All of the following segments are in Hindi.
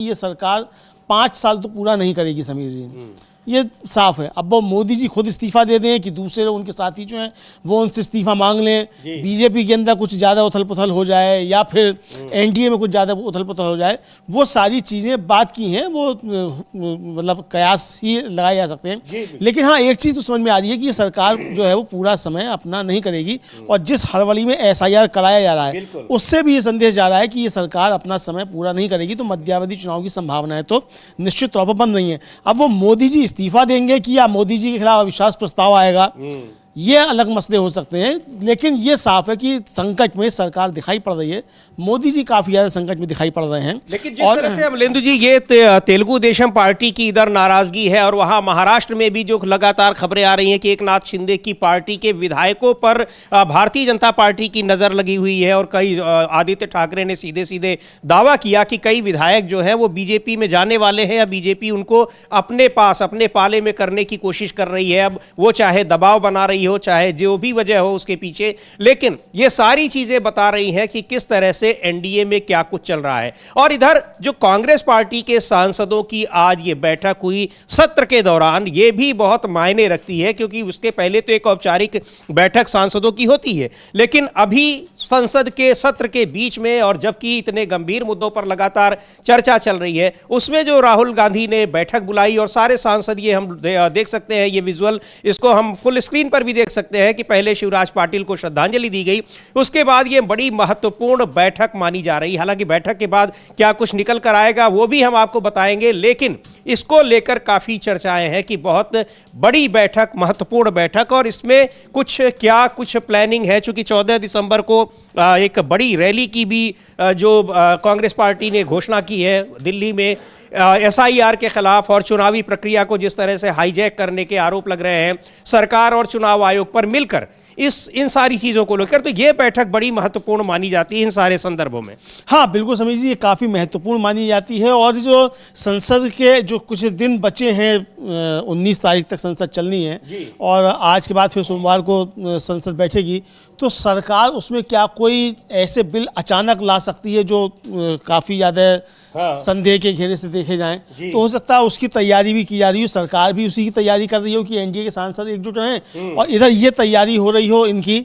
ये सरकार 5 साल तो पूरा नहीं करेगी समीर जी, ये साफ है। अब वो मोदी जी खुद इस्तीफा दे दें कि दूसरे उनके साथी जो हैं वो उनसे इस्तीफा मांग लें, बीजेपी के अंदर कुछ ज़्यादा उथल पुथल हो जाए या फिर एनडीए में कुछ ज़्यादा उथल पुथल हो जाए, वो सारी चीज़ें बात की हैं, वो मतलब कयास ही लगाए जा सकते हैं। लेकिन हाँ, एक चीज़ तो समझ में आ रही है कि ये सरकार जो है वो पूरा समय अपना नहीं करेगी, और जिस हड़बड़ी में SIR कराया जा रहा है उससे भी ये संदेश जा रहा है कि ये सरकार अपना समय पूरा नहीं करेगी, तो मध्यावधि चुनाव की संभावनाएं तो निश्चित तौर पर बन रही हैं। अब वो मोदी जी इस्तीफा देंगे कि या मोदी जी के खिलाफ अविश्वास प्रस्ताव आएगा, ये अलग मसले हो सकते हैं, लेकिन ये साफ है कि संकट में सरकार दिखाई पड़ रही है। मोदी जी काफी ज्यादा संकट में दिखाई पड़ रहे हैं। लेकिन जिस तरह से अमलेंदु जी ये तेलुगु देशम पार्टी की इधर नाराजगी है, और वहां महाराष्ट्र में भी जो लगातार खबरें आ रही हैं कि एकनाथ शिंदे की पार्टी के विधायकों पर भारतीय जनता पार्टी की नजर लगी हुई है, और कई आदित्य ठाकरे ने सीधे सीधे दावा किया कि कई विधायक जो है वो बीजेपी में जाने वाले हैं, या बीजेपी उनको अपने पास अपने पाले में करने की कोशिश कर रही है। अब वो चाहे दबाव बना रही हो, चाहे जो भी वजह हो उसके पीछे, लेकिन ये सारी चीजें बता रही हैं कि किस तरह से एनडीए में क्या कुछ चल रहा है। और इधर जो कांग्रेस पार्टी के सांसदों की आज ये बैठक हुई सत्र के दौरान, ये भी बहुत मायने रखती है, क्योंकि उसके पहले तो एक औपचारिक बैठक सांसदों की होती है, लेकिन अभी संसद के सत्र के बीच में, और जबकि इतने गंभीर मुद्दों पर लगातार चर्चा चल रही है, उसमें जो राहुल गांधी ने बैठक बुलाई और सारे सांसद, ये हम देख सकते हैं, ये विजुअल इसको हम फुल स्क्रीन पर भी देख सकते हैं कि पहले शिवराज पाटिल को श्रद्धांजलि दी गई, उसके बाद ये बड़ी महत्वपूर्ण बैठक मानी जा रही है। हालांकि बैठक के बाद क्या कुछ निकल कर आएगा वो भी हम आपको बताएंगे, लेकिन इसको लेकर काफी चर्चाएं हैं कि बहुत बड़ी बैठक, महत्वपूर्ण बैठक, और इसमें कुछ प्लानिंग है। चूंकि 14 दिसंबर को एक बड़ी रैली की भी जो कांग्रेस पार्टी ने घोषणा की है दिल्ली में SIR के खिलाफ, और चुनावी प्रक्रिया को जिस तरह से हाईजैक करने के आरोप लग रहे हैं सरकार और चुनाव आयोग पर मिलकर, इन सारी चीजों को लेकर, तो ये बैठक बड़ी महत्वपूर्ण मानी जाती है इन सारे संदर्भों में। हाँ बिल्कुल समझिए, ये काफ़ी महत्वपूर्ण मानी जाती है। और जो संसद के जो कुछ दिन बचे हैं, 19 तारीख तक संसद चलनी है, और आज के बाद फिर सोमवार को संसद बैठेगी, तो सरकार उसमें क्या कोई ऐसे बिल अचानक ला सकती है जो काफ़ी ज़्यादा संदेह के घेरे से देखे जाएं, तो हो सकता है उसकी तैयारी भी की जा रही हो, सरकार भी उसी की तैयारी कर रही हो कि एनडीए के सांसद एकजुट रहें, और इधर ये तैयारी हो रही हो इनकी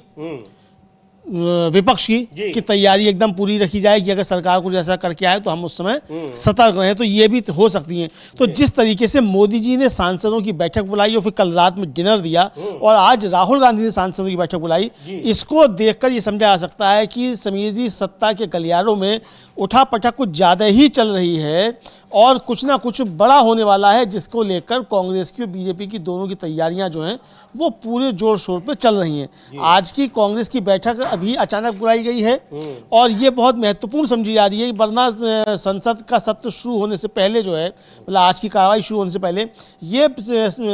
विपक्ष की कि तैयारी एकदम पूरी रखी जाए कि अगर सरकार कुछ ऐसा करके आए तो हम उस समय सतर्क रहें, तो ये भी हो सकती हैं। तो जिस तरीके से मोदी जी ने सांसदों की बैठक बुलाई और फिर कल रात में डिनर दिया, और आज राहुल गांधी ने सांसदों की बैठक बुलाई, इसको देखकर ये समझा जा सकता है कि समीर जी सत्ता के गलियारों में उठापटक कुछ ज़्यादा ही चल रही है, और कुछ ना कुछ बड़ा होने वाला है, जिसको लेकर कांग्रेस की और बीजेपी की दोनों की तैयारियां जो हैं वो पूरे जोर शोर पे चल रही हैं। आज की कांग्रेस की बैठक अभी अचानक बुलाई गई है, और ये बहुत महत्वपूर्ण समझी जा रही है, वरना संसद का सत्र शुरू होने से पहले जो है, मतलब आज की कार्रवाई शुरू होने से पहले ये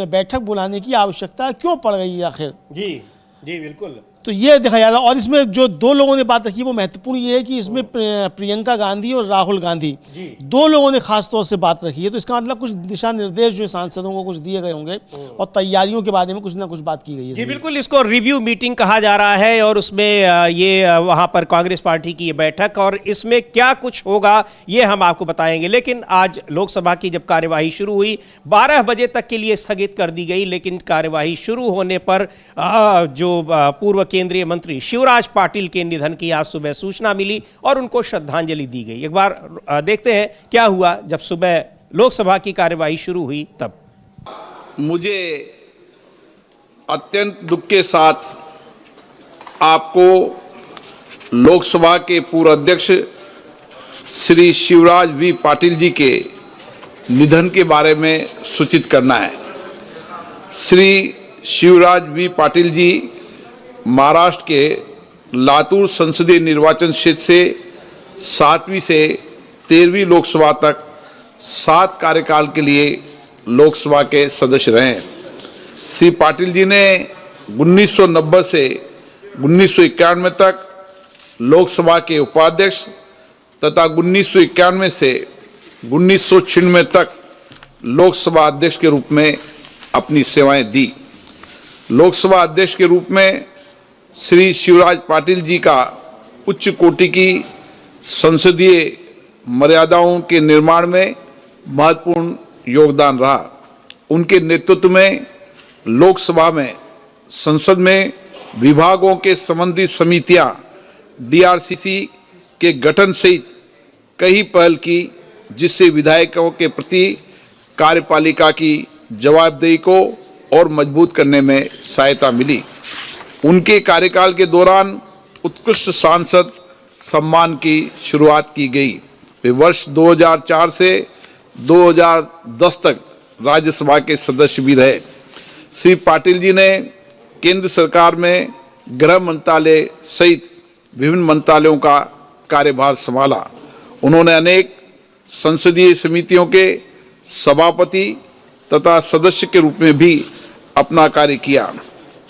बैठक बुलाने की आवश्यकता क्यों पड़ गई है आखिर। जी बिल्कुल, तो ये देखा जा रहा है। और इसमें जो दो लोगों ने बात रखी वो महत्वपूर्ण ये है कि इसमें प्रियंका गांधी और राहुल गांधी दो लोगों ने खास तौर से बात रखी है, तो इसका मतलब कुछ दिशा निर्देश जो सांसदों को कुछ दिए गए होंगे, और तैयारियों के बारे में कुछ ना कुछ बात की गई है। जी बिल्कुल, इसको रिव्यू मीटिंग कहा जा रहा है, और उसमें ये वहां पर कांग्रेस पार्टी की ये बैठक, और इसमें क्या कुछ होगा ये हम आपको बताएंगे। लेकिन आज लोकसभा की जब कार्यवाही शुरू हुई, 12 बजे तक के लिए स्थगित कर दी गई, लेकिन कार्यवाही शुरू होने पर जो पूर्व केंद्रीय मंत्री शिवराज पाटिल के निधन की आज सुबह सूचना मिली और उनको श्रद्धांजलि दी गई। एक बार देखते हैं क्या हुआ जब सुबह लोकसभा की कार्यवाही शुरू हुई तब। मुझे अत्यंत दुख के साथ आपको लोकसभा के पूर्व अध्यक्ष श्री शिवराज वी पाटिल जी के निधन के बारे में सूचित करना है। श्री शिवराज वी पाटिल जी महाराष्ट्र के लातूर संसदीय निर्वाचन क्षेत्र से 7वीं से 13वीं लोकसभा तक 7 कार्यकाल के लिए लोकसभा के सदस्य रहे। श्री पाटिल जी ने 1990 से 1991 तक लोकसभा के उपाध्यक्ष तथा 1991 से 1996 तक लोकसभा अध्यक्ष के रूप में अपनी सेवाएं दी। लोकसभा अध्यक्ष के रूप में श्री शिवराज पाटिल जी का उच्च कोटि की संसदीय मर्यादाओं के निर्माण में महत्वपूर्ण योगदान रहा। उनके नेतृत्व में लोकसभा में, संसद में विभागों के संबंधित समितियां, डीआरसीसी के गठन सहित कई पहल की, जिससे विधायकों के प्रति कार्यपालिका की जवाबदेही को और मजबूत करने में सहायता मिली। उनके कार्यकाल के दौरान उत्कृष्ट सांसद सम्मान की शुरुआत की गई। वे वर्ष 2004 से 2010 तक राज्यसभा के सदस्य भी रहे। श्री पाटिल जी ने केंद्र सरकार में गृह मंत्रालय सहित विभिन्न मंत्रालयों का कार्यभार संभाला। उन्होंने अनेक संसदीय समितियों के सभापति तथा सदस्य के रूप में भी अपना कार्य किया।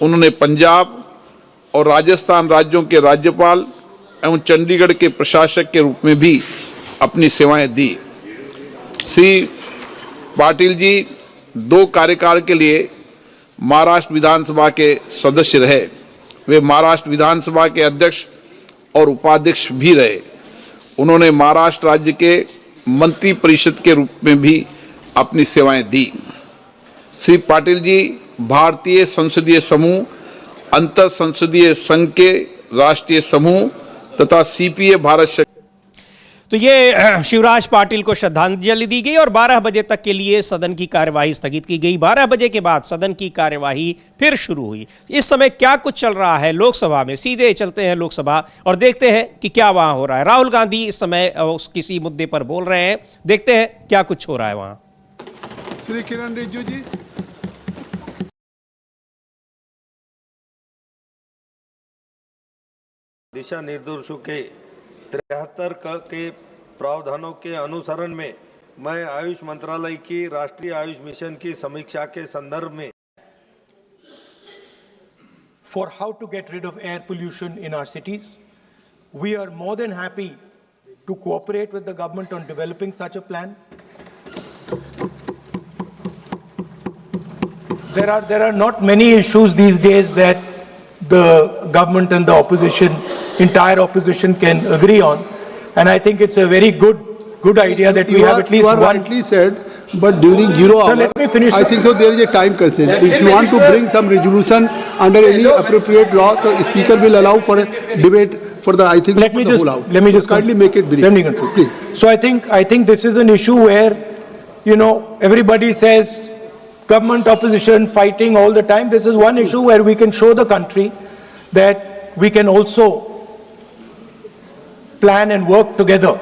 उन्होंने पंजाब और राजस्थान राज्यों के राज्यपाल एवं चंडीगढ़ के प्रशासक के रूप में भी अपनी सेवाएं दी। श्री पाटिल जी 2 कार्यकाल के लिए महाराष्ट्र विधानसभा के सदस्य रहे। वे महाराष्ट्र विधानसभा के अध्यक्ष और उपाध्यक्ष भी रहे। उन्होंने महाराष्ट्र राज्य के मंत्री परिषद के रूप में भी अपनी सेवाएं दी। श्री पाटिल जी भारतीय संसदीय समूह, अंतर संसदीय संघ के राष्ट्रीय समूह तथा सीपीए भारत। तो ये शिवराज पाटिल को श्रद्धांजलि दी गई और 12 बजे तक के लिए सदन की कार्यवाही स्थगित की गई। 12 बजे के बाद सदन की कार्यवाही फिर शुरू हुई। इस समय क्या कुछ चल रहा है लोकसभा में, सीधे चलते हैं लोकसभा और देखते हैं कि क्या वहां हो रहा है। राहुल गांधी इस समय किसी मुद्दे पर बोल रहे हैं, देखते हैं क्या कुछ हो रहा है वहां। श्री किरण रिजिजू जी। दिशा निर्देशों के 73 के प्रावधानों के अनुसरण में मैं आयुष मंत्रालय की राष्ट्रीय आयुष मिशन की समीक्षा के संदर्भ में for how to get rid of air pollution in our cities. We are more than happy to cooperate with the government on developing such a plan. There are not many issues these days that the government and the opposition, entire opposition, can agree on, and I think it's a very good idea that we have at least one. You rightly said, but during 0 hour, let me finish. I think so. There is a time constraint. If you want to bring some resolution under any appropriate law, so speaker will allow for a debate for the. I think let me just kindly make it brief. Let me conclude, please. So I think this is an issue where, everybody says government opposition fighting all the time. This is one issue where we can show the country that we can also plan and work together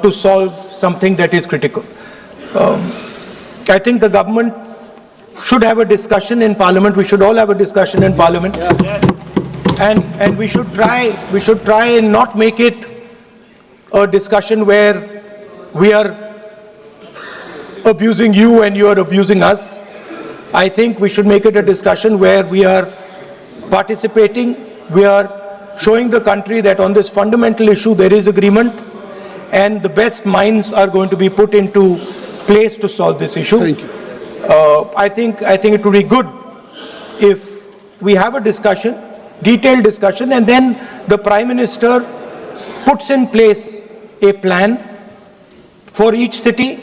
to solve something that is critical. I think the government should have a discussion in Parliament. We should all have a discussion in Parliament, and we should try and not make it a discussion where we are abusing you and you are abusing us. I think we should make it a discussion where we are participating, we are showing the country that on this fundamental issue there is agreement, and the best minds are going to be put into place to solve this issue. Thank you. I think it would be good if we have a discussion, detailed discussion, and then the Prime Minister puts in place a plan for each city,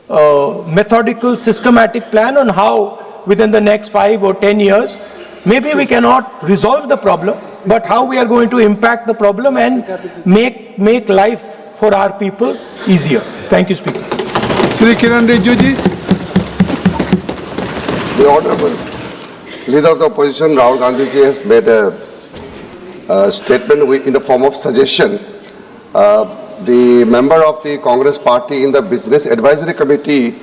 methodical, systematic plan on how within the next 5 or 10 years, maybe we cannot resolve the problem, but how we are going to impact the problem and make life for our people easier. Thank you, Speaker. Shri Kiran Rijiju ji. The Honorable Leader of the Opposition, Rahul Gandhi ji, has made a statement in the form of suggestion. The member of the Congress party in the Business Advisory Committee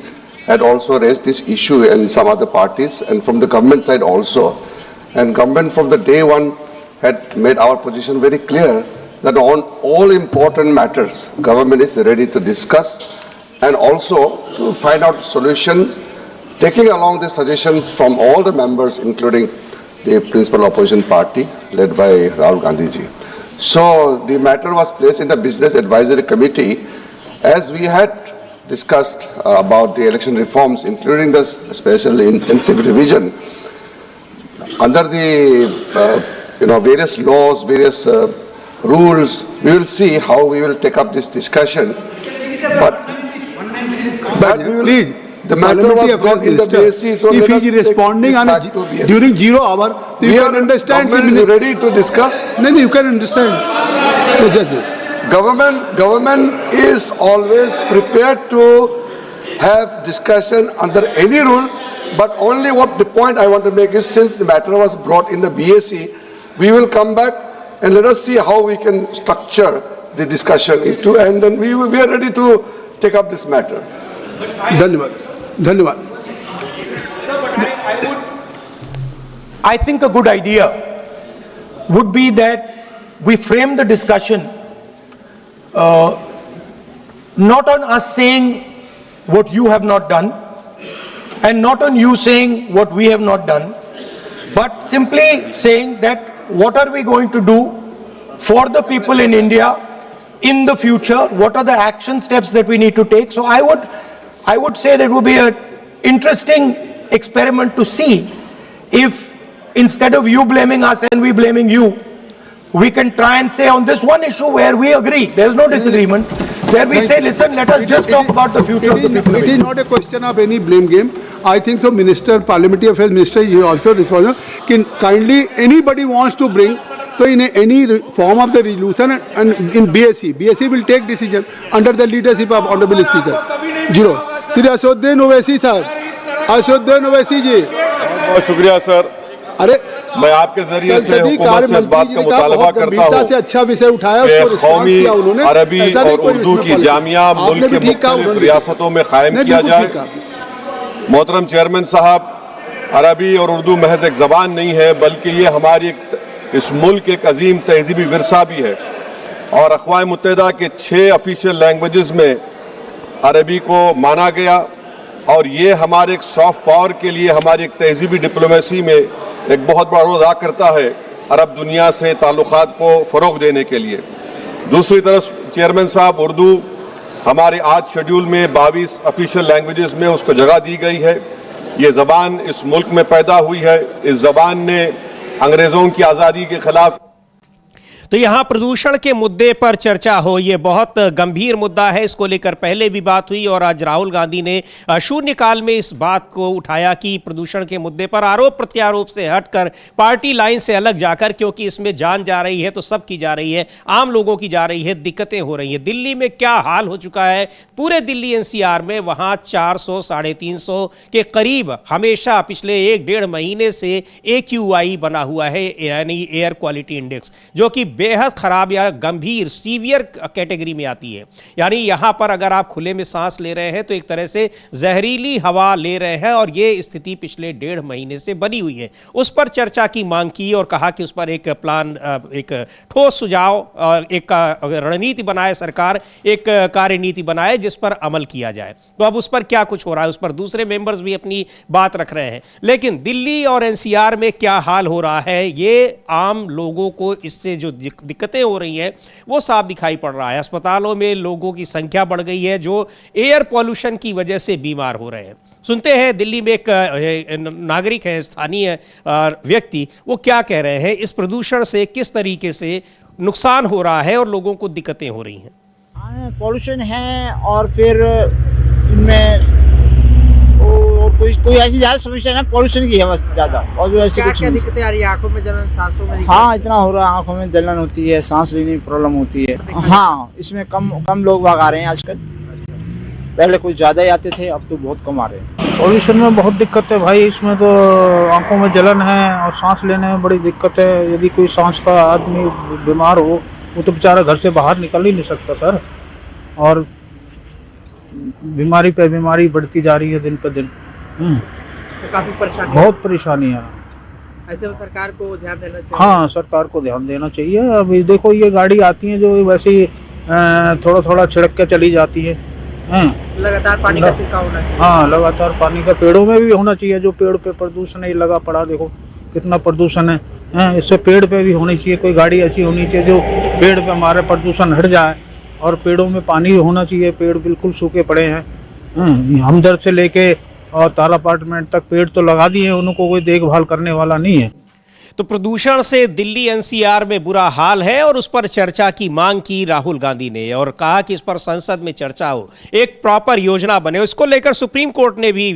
had also raised this issue, and some other parties, and from the government side also. And government from the day one had made our position very clear that on all important matters, government is ready to discuss and also to find out solution, taking along the suggestions from all the members, including the principal opposition party led by Rahul Gandhi ji. So the matter was placed in the Business Advisory Committee, as we had discussed about the election reforms, including the special intensive revision under the various laws, various rules. We will see how we will take up this discussion. But we will, Please, the matter was brought in the BSc, so if let us he is take responding this on back to BSc. during 0 hour, so you can understand. Government is ready to discuss. No, you can understand. So just wait. Government is always prepared to have discussion under any rule, but only what the point I want to make is, since the matter was brought in the BSc, we will come back and let us see how we can structure the discussion into, and then we are ready to take up this matter. धन्यवाद. I think a good idea would be that we frame the discussion not on us saying what you have not done and not on you saying what we have not done, but simply saying that what are we going to do for the people in India in the future, what are the action steps that we need to take. So I would say that would be an interesting experiment to see if, instead of you blaming us and we blaming you, we can try and say on this one issue where we agree, there is no disagreement, where we say, listen, let us just talk about the future of the people. It is not a question of any blame game. I think so. Minister, Parliamentary Affairs Minister, you also responsible. Can kindly anybody wants to bring so in any form of the resolution and in BSc will take decision under the leadership of Honorable Speaker. Zero. Shri Ashuddin Owaisi sir, Ashuddin Owaisi ji. बहुत शुक्रिया सर. अरे मैं आपके जरिए से हुकूमत से इस बात का मुतालबा करता हूँ से अच्छा विषय उठाया, कि कौमी अरबी और उर्दू की जामिया मुल्क के मुख्तलिफ रियासतों में कायम किया जाए. मोहतरम चेयरमैन साहब, अरबी और उर्दू महज एक ज़बान नहीं है, बल्कि ये हमारी इस मुल्क एक अजीम तहजीबी विरसा भी है. और अक़वाम मुत्तहिदा के 6 ऑफिशियल लैंग्वेजेस में अरबी को माना गया, और ये हमारे एक सॉफ्ट पावर के लिए, हमारी एक तहजीबी डिप्लोमेसी में एक बहुत बड़ा रोल अदा करता है अरब दुनिया से ताल्लुकात को फ़रोग़ देने के लिए. दूसरी तरफ चेयरमैन साहब, उर्दू हमारे आज शेड्यूल में 22 ऑफिशियल लैंग्वेजेस में उसको जगह दी गई है. ये ज़बान इस मुल्क में पैदा हुई है. इस ज़बान ने अंग्रेज़ों की आज़ादी के ख़िलाफ़. तो यहाँ प्रदूषण के मुद्दे पर चर्चा हो, ये बहुत गंभीर मुद्दा है. इसको लेकर पहले भी बात हुई और आज राहुल गांधी ने शून्यकाल में इस बात को उठाया कि प्रदूषण के मुद्दे पर आरोप प्रत्यारोप से हटकर पार्टी लाइन से अलग जाकर, क्योंकि इसमें जान जा रही है तो सबकी जा रही है, आम लोगों की जा रही है, दिक्कतें हो रही हैं. दिल्ली में क्या हाल हो चुका है, पूरे दिल्ली एनसीआर में वहाँ 400 350 के करीब हमेशा पिछले 1-1.5 महीने से AQI बना हुआ है, यानी एयर क्वालिटी इंडेक्स, जो कि बेहद खराब या गंभीर सीवियर कैटेगरी में आती है. यानी यहां पर अगर आप खुले में सांस ले रहे हैं तो एक तरह से जहरीली हवा ले रहे हैं, और ये स्थिति पिछले 1.5 महीने से बनी हुई है. उस पर चर्चा की मांग की और कहा कि उस पर एक प्लान, एक ठोस सुझाव, एक रणनीति बनाए सरकार, एक कार्यनीति बनाए जिस पर अमल किया जाए. तो अब उस पर क्या कुछ हो रहा है, उस पर दूसरे मेंबर्स भी अपनी बात रख रहे हैं. लेकिन दिल्ली और एनसीआर में क्या हाल हो रहा है, ये आम लोगों को इससे जो दिक्कतें हो रही हैं वो साफ दिखाई पड़ रहा है. अस्पतालों में लोगों की संख्या बढ़ गई है जो एयर पॉल्यूशन की वजह से बीमार हो रहे हैं. सुनते हैं दिल्ली में एक नागरिक है, स्थानीय व्यक्ति, वो क्या कह रहे हैं, इस प्रदूषण से किस तरीके से नुकसान हो रहा है और लोगों को दिक्कतें हो रही हैं. पॉल्यूशन है और फिर इनमें कोई ऐसी ज़्यादा समस्या है, पॉल्यूशन की है बस ज़्यादा, और जो ऐसी कुछ दिक्कतें आ रही है, आंखों में जलन, सांसों में. हाँ, इतना हो रहा है, आंखों में जलन होती है, सांस लेने में प्रॉब्लम होती है. हाँ, इसमें कम लोग भाग आ रहे हैं आजकल. पहले कुछ ज़्यादा ही आते थे, अब तो बहुत कम आ रहे हैं. पॉल्यूशन में बहुत दिक्कत है भाई. इसमें तो आंखों में जलन है और सांस लेने में बड़ी दिक्कत है. यदि कोई सांस का आदमी बीमार हो, वो तो बेचारा घर से बाहर निकल ही नहीं सकता सर. और बीमारी पे बीमारी बढ़ती जा रही है दिन पे दिन. तो काफी परेशानी, बहुत परेशानी है. ऐसे में सरकार को ध्यान देना चाहिए. हाँ, सरकार को ध्यान देना चाहिए. अभी देखो ये गाड़ी आती है जो वैसे ही थोड़ा छिड़क के चली जाती है. लगातार पानी का छिड़काव होना चाहिए. हाँ, लगातार पानी का पेड़ों में भी होना चाहिए. जो पेड़ पे प्रदूषण है लगा पड़ा, देखो कितना प्रदूषण है. इससे पेड़ पे भी होनी चाहिए, कोई गाड़ी ऐसी होनी चाहिए जो पेड़ पे हमारे प्रदूषण हट जाए. और पेड़ों में पानी होना चाहिए. पेड़ बिल्कुल सूखे पड़े हैं. हमदर्द से लेके और तारा अपार्टमेंट तक पेड़ तो लगा दिए, उनको कोई देखभाल करने वाला नहीं है. तो प्रदूषण से दिल्ली एनसीआर में बुरा हाल है और उस पर चर्चा की मांग की राहुल गांधी ने और कहा कि इस पर संसद में चर्चा हो, एक प्रॉपर योजना बने। इसको लेकर सुप्रीम कोर्ट ने भी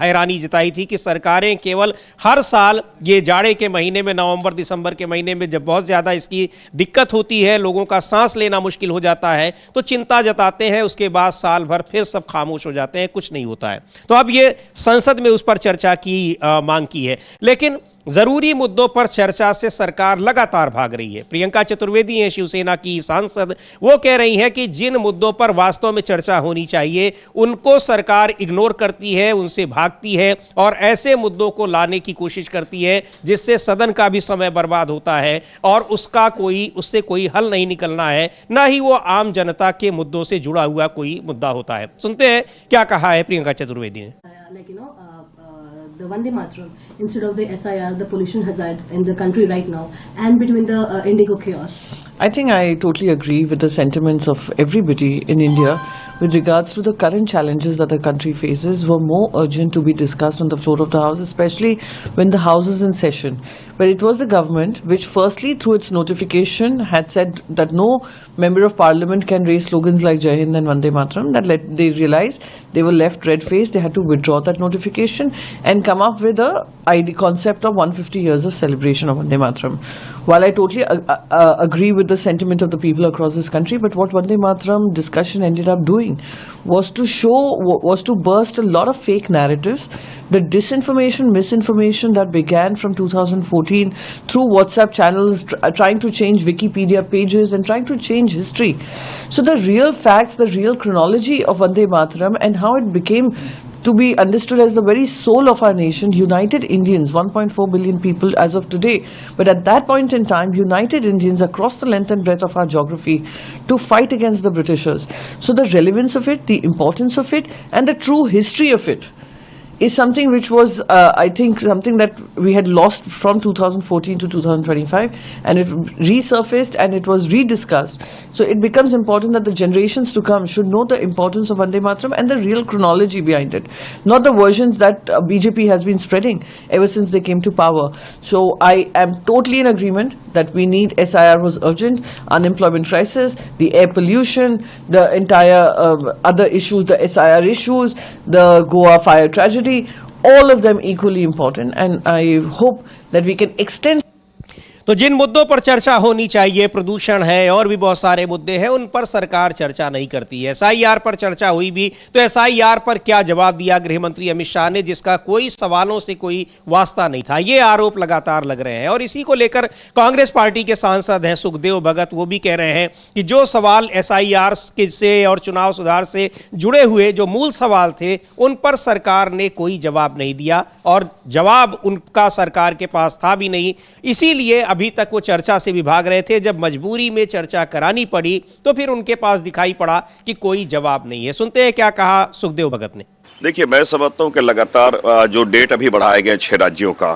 हैरानी जताई थी कि सरकारें केवल हर साल ये जाड़े के महीने में, नवंबर दिसंबर के महीने में जब बहुत ज़्यादा इसकी दिक्कत होती है, लोगों का सांस लेना मुश्किल हो जाता है, तो चिंता जताते हैं, उसके बाद साल भर फिर सब खामोश हो जाते हैं, कुछ नहीं होता है। तो अब ये संसद में उस पर चर्चा की मांग की है, लेकिन जरूरी मुद्दों पर चर्चा से सरकार लगातार भाग रही है। प्रियंका चतुर्वेदी हैं शिवसेना की सांसद, वो कह रही हैं कि जिन मुद्दों पर वास्तव में चर्चा होनी चाहिए उनको सरकार इग्नोर करती है, उनसे भागती है और ऐसे मुद्दों को लाने की कोशिश करती है जिससे सदन का भी समय बर्बाद होता है और उससे कोई हल नहीं निकलना है, ना ही वो आम जनता के मुद्दों से जुड़ा हुआ कोई मुद्दा होता है। सुनते हैं क्या कहा है प्रियंका चतुर्वेदी ने। The Vande Mataram instead of the SIR, the pollution hazard in the country right now, and between the indigo chaos. I think I totally agree with the sentiments of everybody in India with regards to the current challenges that the country faces were more urgent to be discussed on the floor of the House, especially when the House is in session. But it was the government which firstly through its notification had said that no member of parliament can raise slogans like Jai Hind and Vande Mataram, that they realized they were left red-faced, they had to withdraw that notification and come up with a concept of 150 years of celebration of Vande Mataram. While I totally agree with the sentiment of the people across this country, but what Vande Mataram discussion ended up doing was to burst a lot of fake narratives, the disinformation, misinformation that began from 2014 through WhatsApp channels, trying to change Wikipedia pages and trying to change history. So the real facts, the real chronology of Vande Mataram and how it became to be understood as the very soul of our nation, united Indians, 1.4 billion people as of today, but at that point in time, united Indians across the length and breadth of our geography to fight against the Britishers. So the relevance of it, the importance of it, and the true history of it is something which was, I think, something that we had lost from 2014 to 2025, and it resurfaced and it was rediscussed. So it becomes important that the generations to come should know the importance of Vande Mataram and the real chronology behind it, not the versions that BJP has been spreading ever since they came to power. So I am totally in agreement that we need SIR was urgent, unemployment crisis, the air pollution, the entire other issues, the SIR issues, the Goa fire tragedy, all of them equally important, and I hope that we can extend. तो जिन मुद्दों पर चर्चा होनी चाहिए, प्रदूषण है और भी बहुत सारे मुद्दे हैं, उन पर सरकार चर्चा नहीं करती है। SIR पर चर्चा हुई भी तो SIR पर क्या जवाब दिया गृह मंत्री अमित शाह ने, जिसका कोई सवालों से कोई वास्ता नहीं था। ये आरोप लगातार लग रहे हैं और इसी को लेकर कांग्रेस पार्टी के सांसद हैं सुखदेव भगत, वो भी कह रहे हैं कि जो सवाल SIR से और चुनाव सुधार से जुड़े हुए जो मूल सवाल थे उन पर सरकार ने कोई जवाब नहीं दिया और जवाब उनका सरकार के पास था भी नहीं, इसीलिए अभी तक वो चर्चा से भी भाग रहे थे। जब मजबूरी में चर्चा करानी पड़ी तो फिर उनके पास दिखाई पड़ा कि कोई जवाब नहीं है। सुनते हैं क्या कहा सुखदेव भगत ने। देखिए, मैं समझता हूं कि लगातार जो डेट अभी बढ़ाए गए 6 राज्यों का,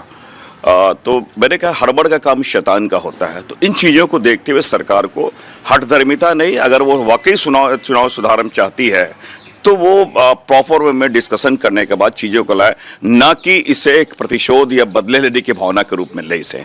तो मैंने कहा हड़बड़ का काम शैतान का होता है। तो इन चीज़ों को देखते हुए सरकार को हठधर्मिता नहीं, अगर वो वाकई चुनाव सुधार चाहती है तो वो प्रॉपर वे में डिस्कशन करने के बाद चीज़ों को लाए, ना कि इसे एक प्रतिशोध या बदले लेने की भावना के रूप में ले इसे।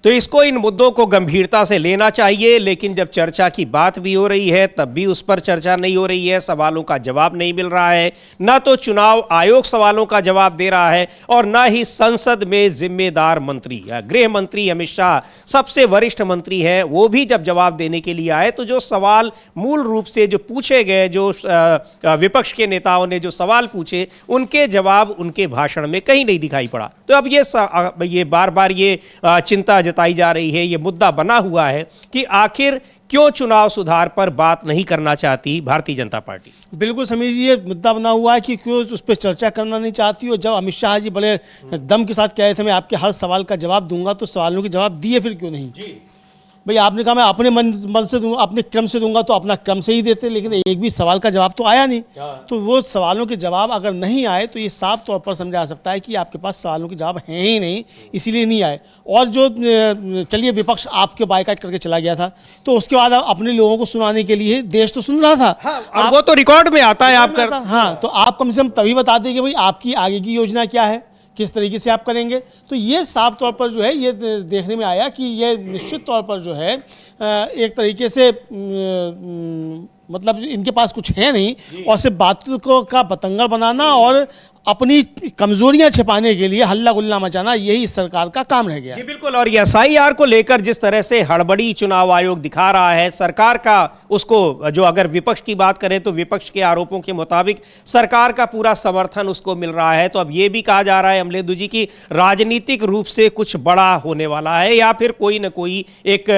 तो इसको, इन मुद्दों को गंभीरता से लेना चाहिए, लेकिन जब चर्चा की बात भी हो रही है तब भी उस पर चर्चा नहीं हो रही है, सवालों का जवाब नहीं मिल रहा है, ना तो चुनाव आयोग सवालों का जवाब दे रहा है और ना ही संसद में जिम्मेदार मंत्री, गृह मंत्री अमित शाह सबसे वरिष्ठ मंत्री हैं, वो भी जब जवाब देने के लिए आए तो जो सवाल मूल रूप से जो पूछे गए, जो विपक्ष के नेताओं ने जो सवाल पूछे, उनके जवाब उनके भाषण में कहीं नहीं दिखाई पड़ा। तो अब ये बार बार ये चिंता जताई जा रही है, ये मुद्दा बना हुआ है कि आखिर क्यों चुनाव सुधार पर बात नहीं करना चाहती भारतीय जनता पार्टी। बिल्कुल समीर जी, ये मुद्दा बना हुआ है कि क्यों उस पर चर्चा करना नहीं चाहती। और जब अमित शाह जी बड़े दम के साथ कह रहे थे मैं आपके हर सवाल का जवाब दूंगा, तो सवालों के जवाब दिए फिर क्यों नहीं जी? भाई आपने कहा मैं अपने मन से दूंगा, अपने क्रम से दूंगा, तो अपना क्रम से ही देते, लेकिन एक भी सवाल का जवाब तो आया नहीं। तो वो सवालों के जवाब अगर नहीं आए तो ये साफ तौर पर समझा जा सकता है कि आपके पास सवालों के जवाब हैं ही नहीं, इसीलिए नहीं आए। और जो चलिए विपक्ष आपके बायकॉट करके चला गया था, तो उसके बाद आप अपने लोगों को सुनाने के लिए देश तो सुन रहा था। हाँ, वो तो रिकॉर्ड में आता है आपका। हाँ, तो आप कम से कम तभी बताते कि भाई आपकी आगे की योजना क्या है, किस तरीके से आप करेंगे। तो ये साफ तौर पर जो है ये देखने में आया कि ये निश्चित तौर पर जो है एक तरीके से मतलब इनके पास कुछ है नहीं और सिर्फ बातों को का बतंगड़ बनाना और अपनी कमजोरियां छिपाने के लिए हल्ला गुल्ला मचाना, यही इस सरकार का काम रह गया। जी बिल्कुल। और ये SIR को लेकर जिस तरह से हड़बड़ी चुनाव आयोग दिखा रहा है, सरकार का उसको जो अगर विपक्ष की बात करें तो विपक्ष के आरोपों के मुताबिक सरकार का पूरा समर्थन उसको मिल रहा है। तो अब ये भी कहा जा रहा है अमलेंदु जी की राजनीतिक रूप से कुछ बड़ा होने वाला है या फिर कोई न कोई एक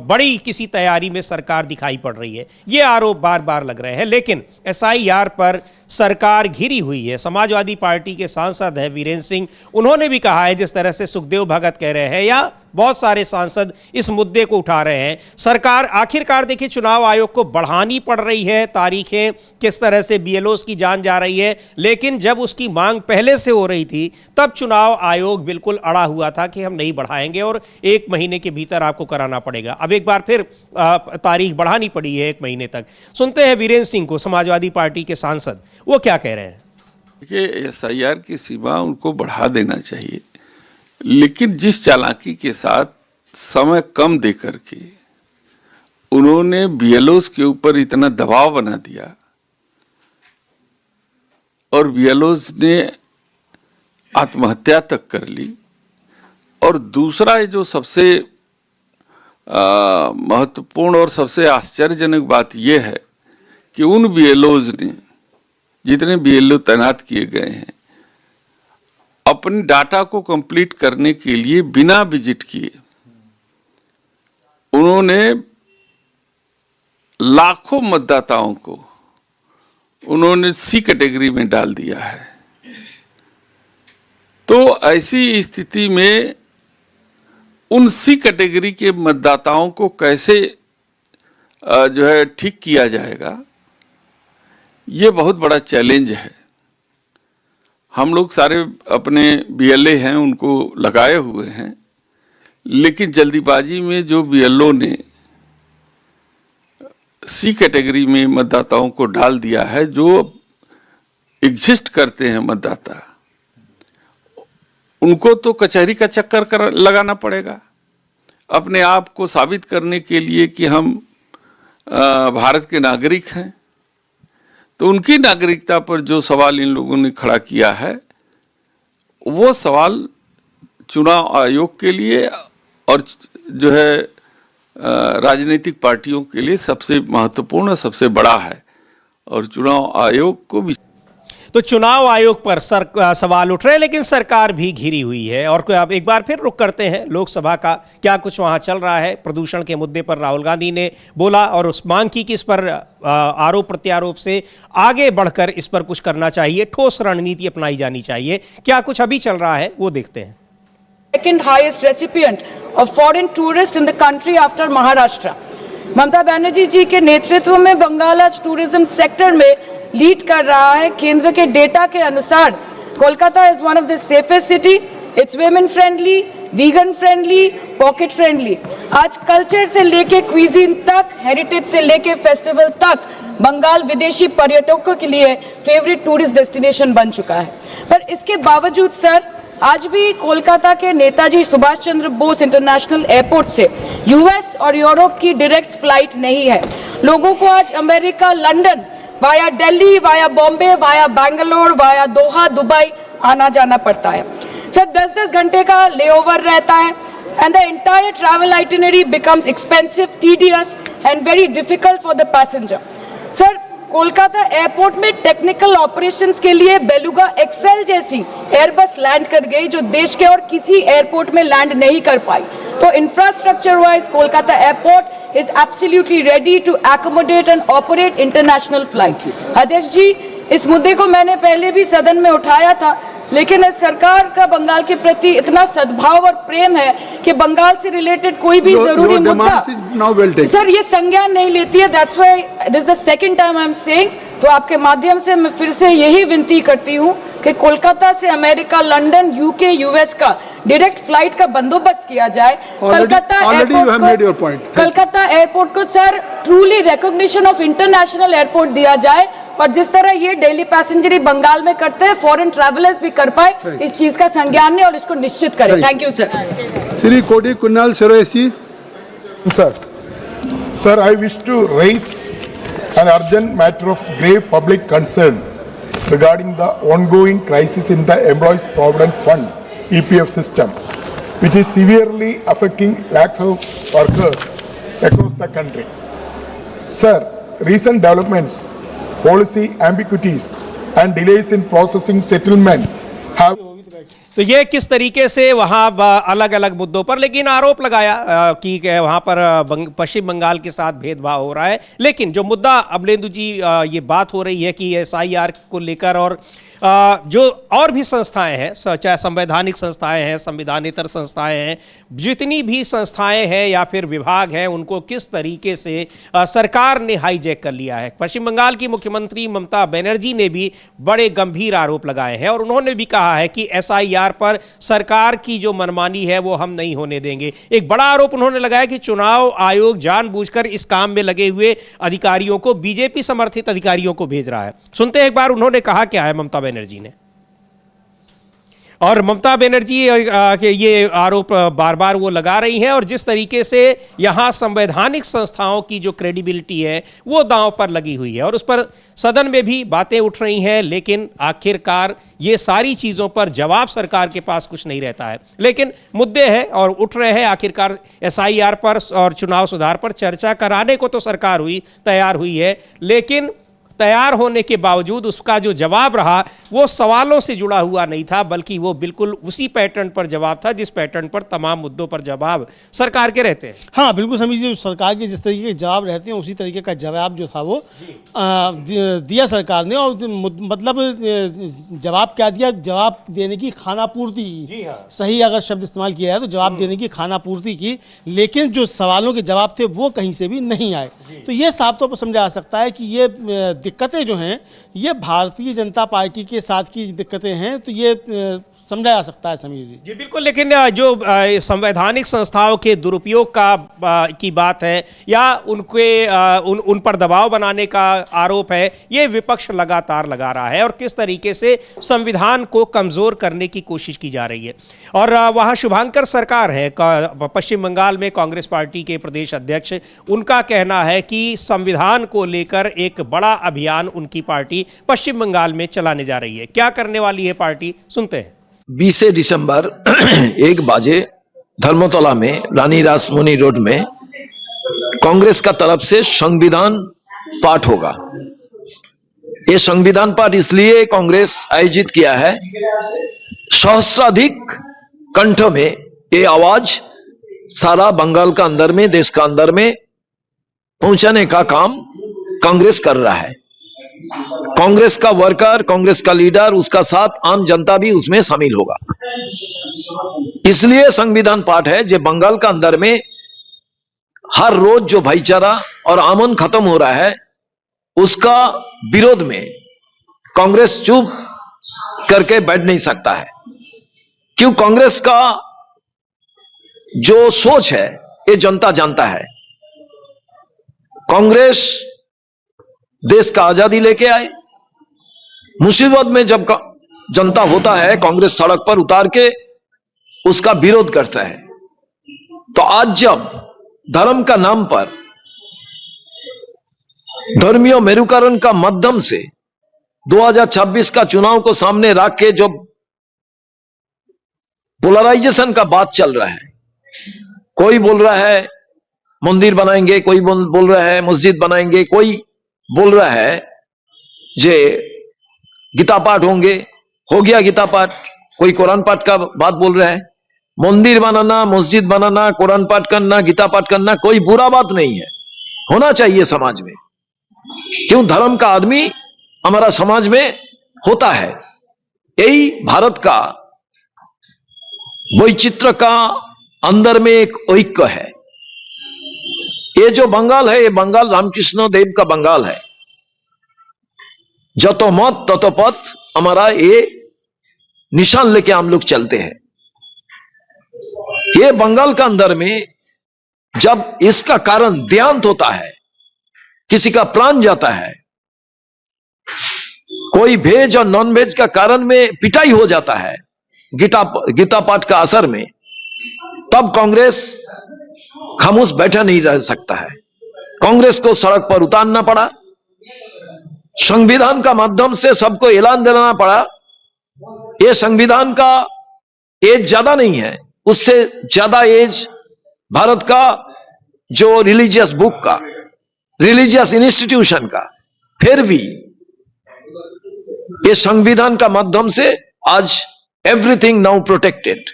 बड़ी किसी तैयारी में सरकार दिखाई पड़ रही है। ये आरोप बार बार लग रहे हैं। लेकिन SIR पर सरकार घिरी हुई है। समाजवादी पार्टी के सांसद है वीरेंद्र सिंह, उन्होंने भी कहा है जिस तरह से सुखदेव भगत कह रहे हैं या बहुत सारे सांसद इस मुद्दे को उठा रहे हैं, सरकार आखिरकार देखिए चुनाव आयोग को बढ़ानी पड़ रही है तारीखें, किस तरह से BLOs की जान जा रही है। लेकिन जब उसकी मांग पहले से हो रही थी तब चुनाव आयोग बिल्कुल अड़ा हुआ था कि हम नहीं बढ़ाएंगे और 1 महीने के भीतर आपको कराना पड़ेगा। अब एक बार फिर तारीख बढ़ानी पड़ी है 1 महीने तक। सुनते हैं वीरेंद्र सिंह को, समाजवादी पार्टी के सांसद, वो क्या कह रहे हैं। देखिए SIR की सीमा उनको बढ़ा देना चाहिए, लेकिन जिस चालाकी के साथ समय कम दे करके उन्होंने BLOs के ऊपर इतना दबाव बना दिया और BLOs ने आत्महत्या तक कर ली। और दूसरा जो सबसे महत्वपूर्ण और सबसे आश्चर्यजनक बात यह है कि उन BLOs ने, जितने BLO तैनात किए गए हैं, अपने डाटा को कंप्लीट करने के लिए बिना विजिट किए उन्होंने लाखों मतदाताओं को उन्होंने C कैटेगरी में डाल दिया है। तो ऐसी स्थिति में उन C कैटेगरी के मतदाताओं को कैसे जो है ठीक किया जाएगा, ये बहुत बड़ा चैलेंज है। हम लोग सारे अपने BLA हैं उनको लगाए हुए हैं, लेकिन जल्दीबाजी में जो BLO ने C कैटेगरी में मतदाताओं को डाल दिया है, जो एग्जिस्ट करते हैं मतदाता, उनको तो कचहरी का चक्कर लगाना पड़ेगा अपने आप को साबित करने के लिए कि हम भारत के नागरिक हैं। तो उनकी नागरिकता पर जो सवाल इन लोगों ने खड़ा किया है, वो सवाल चुनाव आयोग के लिए और जो है राजनीतिक पार्टियों के लिए सबसे महत्वपूर्ण, सबसे बड़ा है। और चुनाव आयोग को भी तो चुनाव आयोग पर सवाल उठ रहे हैं, लेकिन सरकार भी घिरी हुई है। और अब एक बार फिर रुख करते हैं लोकसभा का, क्या कुछ वहां चल रहा है। प्रदूषण के मुद्दे पर राहुल गांधी ने बोला और उस मांग की कि इस पर आरोप प्रत्यारोप से आगे बढ़कर इस पर कुछ करना चाहिए, ठोस रणनीति अपनाई जानी चाहिए। क्या कुछ अभी चल रहा है वो देखते हैं। Second highest recipient of foreign tourists in the country after Maharashtra. Mamata Banerjee जी के नेतृत्व में बंगाल आज टूरिज्म सेक्टर में लीड कर रहा है। केंद्र के डेटा के अनुसार Kolkata is one of the safest city, it's women friendly, vegan friendly, pocket friendly. आज कल्चर से लेके क्विजीन तक, हेरिटेज से लेके फेस्टिवल तक बंगाल विदेशी पर्यटकों के लिए फेवरेट टूरिस्ट डेस्टिनेशन बन चुका है। पर इसके बावजूद सर, आज भी कोलकाता के नेताजी सुभाष चंद्र बोस इंटरनेशनल एयरपोर्ट से US और यूरोप की डायरेक्ट फ्लाइट नहीं है। लोगों को आज America, London, via Delhi, via Bombay, via Bangalore, via Doha, Dubai आना जाना पड़ता है। सर 10-10 घंटे का लेओवर रहता है and the entire travel itinerary becomes expensive, tedious and very difficult for the passenger. Sir Kolkata airport में टेक्निकल ऑपरेशंस के लिए बेलुगा XL जैसी एयरबस लैंड कर गई, जो देश के और किसी एयरपोर्ट में लैंड नहीं कर पाई। तो infrastructure wise Kolkata airport is absolutely ready to accommodate and operate international flight. अध्यक्ष जी, इस मुद्दे को मैंने पहले भी सदन में उठाया था, लेकिन सरकार का बंगाल के प्रति इतना सद्भाव और प्रेम है कि बंगाल से रिलेटेड कोई भी जरूरी मुद्दा सर ये संज्ञान नहीं लेती है। That's why this the second time I am saying. तो आपके माध्यम से मैं फिर से यही विनती करती हूँ कि कोलकाता से अमेरिका, लंदन, UK, US का डायरेक्ट फ्लाइट का बंदोबस्त किया जाए। कलकत्ता एयरपोर्ट को sir truly recognition of international airport दिया जाए और जिस तरह ये डेली पैसेंजरी बंगाल में करते हैं, फॉरेन ट्रैवलर्स भी कर पाए, इस चीज का संज्ञान लें और इसको निश्चित करें। Thank you sir. श्री कोडी कुन्नाल Suresh ji. Sir, I wish to raise an urgent matter of grave public concern regarding the ongoing crisis in the Employees Provident Fund (EPF) system, which is severely affecting lakhs of workers across the country. Sir, recent developments, policy ambiguities, and delays in processing settlement have तो ये किस तरीके से वहाँ अलग अलग मुद्दों पर लेकिन आरोप लगाया कि वहाँ पर पश्चिम बंगाल के साथ भेदभाव हो रहा है। लेकिन जो मुद्दा अमलेंदु जी ये बात हो रही है कि SIR को लेकर और जो और भी संस्थाएं हैं, चाहे संवैधानिक संस्थाएं हैं, संविधानेतर संस्थाएं हैं, जितनी भी संस्थाएं हैं या फिर विभाग हैं, उनको किस तरीके से सरकार ने हाईजैक कर लिया है। पश्चिम बंगाल की मुख्यमंत्री ममता बनर्जी ने भी बड़े गंभीर आरोप लगाए हैं और उन्होंने भी कहा है कि SIR पर सरकार की जो मनमानी है वो हम नहीं होने देंगे। एक बड़ा आरोप उन्होंने लगाया कि चुनाव आयोग जानबूझकर इस काम में लगे हुए अधिकारियों को, बीजेपी समर्थित अधिकारियों को भेज रहा है। सुनते हैं एक बार उन्होंने कहा क्या है ममता बनर्जी ने। और ममता बनर्जी के ये आरोप बार बार वो लगा रही हैं और जिस तरीके से यहाँ संवैधानिक संस्थाओं की जो क्रेडिबिलिटी है वो दांव पर लगी हुई है और उस पर सदन में भी बातें उठ रही हैं, लेकिन आखिरकार ये सारी चीज़ों पर जवाब सरकार के पास कुछ नहीं रहता है। लेकिन मुद्दे हैं और उठ रहे हैं। आखिरकार SIR पर और चुनाव सुधार पर चर्चा कराने को तो सरकार तैयार हुई है, लेकिन तैयार होने के बावजूद उसका जो जवाब रहा वो सवालों से जुड़ा हुआ नहीं था, बल्कि वो बिल्कुल उसी पैटर्न पर जवाब था जिस पैटर्न पर तमाम मुद्दों पर जवाब सरकार के रहते हैं। हाँ बिल्कुल समझिए, सरकार के जिस तरीके के जवाब रहते हैं उसी तरीके का जवाब जो था वो दिया सरकार ने। और मतलब जवाब क्या दिया, जवाब देने की खानापूर्ति, सही अगर शब्द इस्तेमाल किया है तो जवाब देने की खानापूर्ति की, लेकिन जो सवालों के जवाब थे वो कहीं से भी नहीं आए। तो ये साफ तौर पर समझा जा सकता है कि ये दिक्कतें जो हैं ये भारतीय जनता पार्टी के साथ की दिक्कतें हैं। तो ये समझा जा सकता है समीर जी। जी बिल्कुल, लेकिन जो संवैधानिक संस्थाओं के दुरुपयोग की बात है या उन पर दबाव बनाने का आरोप है, ये विपक्ष लगातार लगा रहा है और किस तरीके से संविधान को कमजोर करने की कोशिश की जा रही है। और वहाँ शुभांकर सरकार है पश्चिम बंगाल में, कांग्रेस पार्टी के प्रदेश अध्यक्ष, उनका कहना है कि संविधान को लेकर एक बड़ा अभियान उनकी पार्टी पश्चिम बंगाल में चलाने जा रही है। क्या करने वाली है पार्टी, सुनते हैं। 20 दिसंबर 1 बजे धर्मतला में रानी रासमुनी रोड में कांग्रेस का तरफ से संविधान पाठ होगा। ये संविधान पाठ इसलिए कांग्रेस आयोजित किया है, सहस्राधिक कंठ में ये आवाज सारा बंगाल का अंदर में, देश का अंदर में पहुंचाने का काम कांग्रेस कर रहा है। कांग्रेस का वर्कर, कांग्रेस का लीडर, उसका साथ आम जनता भी उसमें शामिल होगा। इसलिए संविधान पाठ है जो बंगाल का अंदर में हर रोज जो भाईचारा और अमन खत्म हो रहा है उसका विरोध में कांग्रेस चुप करके बैठ नहीं सकता है। क्यों? कांग्रेस का जो सोच है ये जनता जानता है। कांग्रेस देश का आजादी लेके आए, मुसीबत में जब जनता होता है कांग्रेस सड़क पर उतार के उसका विरोध करता है। तो आज जब धर्म का नाम पर धर्मीय मेरुकरण का माध्यम से 2026 का चुनाव को सामने रख के जो पोलराइजेशन का बात चल रहा है, कोई बोल रहा है मंदिर बनाएंगे, कोई बोल रहा है मस्जिद बनाएंगे, कोई बोल रहा है जे गीता पाठ होंगे, हो गया गीता पाठ, कोई कुरान पाठ का बात बोल रहा है। मंदिर बनाना, मस्जिद बनाना, कुरान पाठ करना, गीता पाठ करना कोई बुरा बात नहीं है, होना चाहिए समाज में। क्यों? धर्म का आदमी हमारा समाज में होता है। यही भारत का वैचित्र का अंदर में एक ऐक्य है। ये जो बंगाल है, ये बंगाल रामकृष्ण देव का बंगाल है। जतो मत ततो पथ, हमारा ये निशान लेके हम लोग चलते हैं। ये बंगाल का अंदर में जब इसका कारण देहांत होता है, किसी का प्राण जाता है, कोई वेज और नॉन वेज का कारण में पिटाई हो जाता है गीता पाठ का असर में, तब कांग्रेस खामोश बैठा नहीं रह सकता है। कांग्रेस को सड़क पर उतारना पड़ा, संविधान का माध्यम से सबको ऐलान दिलाना पड़ा। ये संविधान का एज ज्यादा नहीं है, उससे ज्यादा एज भारत का जो रिलीजियस बुक का, रिलीजियस इंस्टीट्यूशन का, फिर भी ये संविधान का माध्यम से आज एवरीथिंग नाउ प्रोटेक्टेड।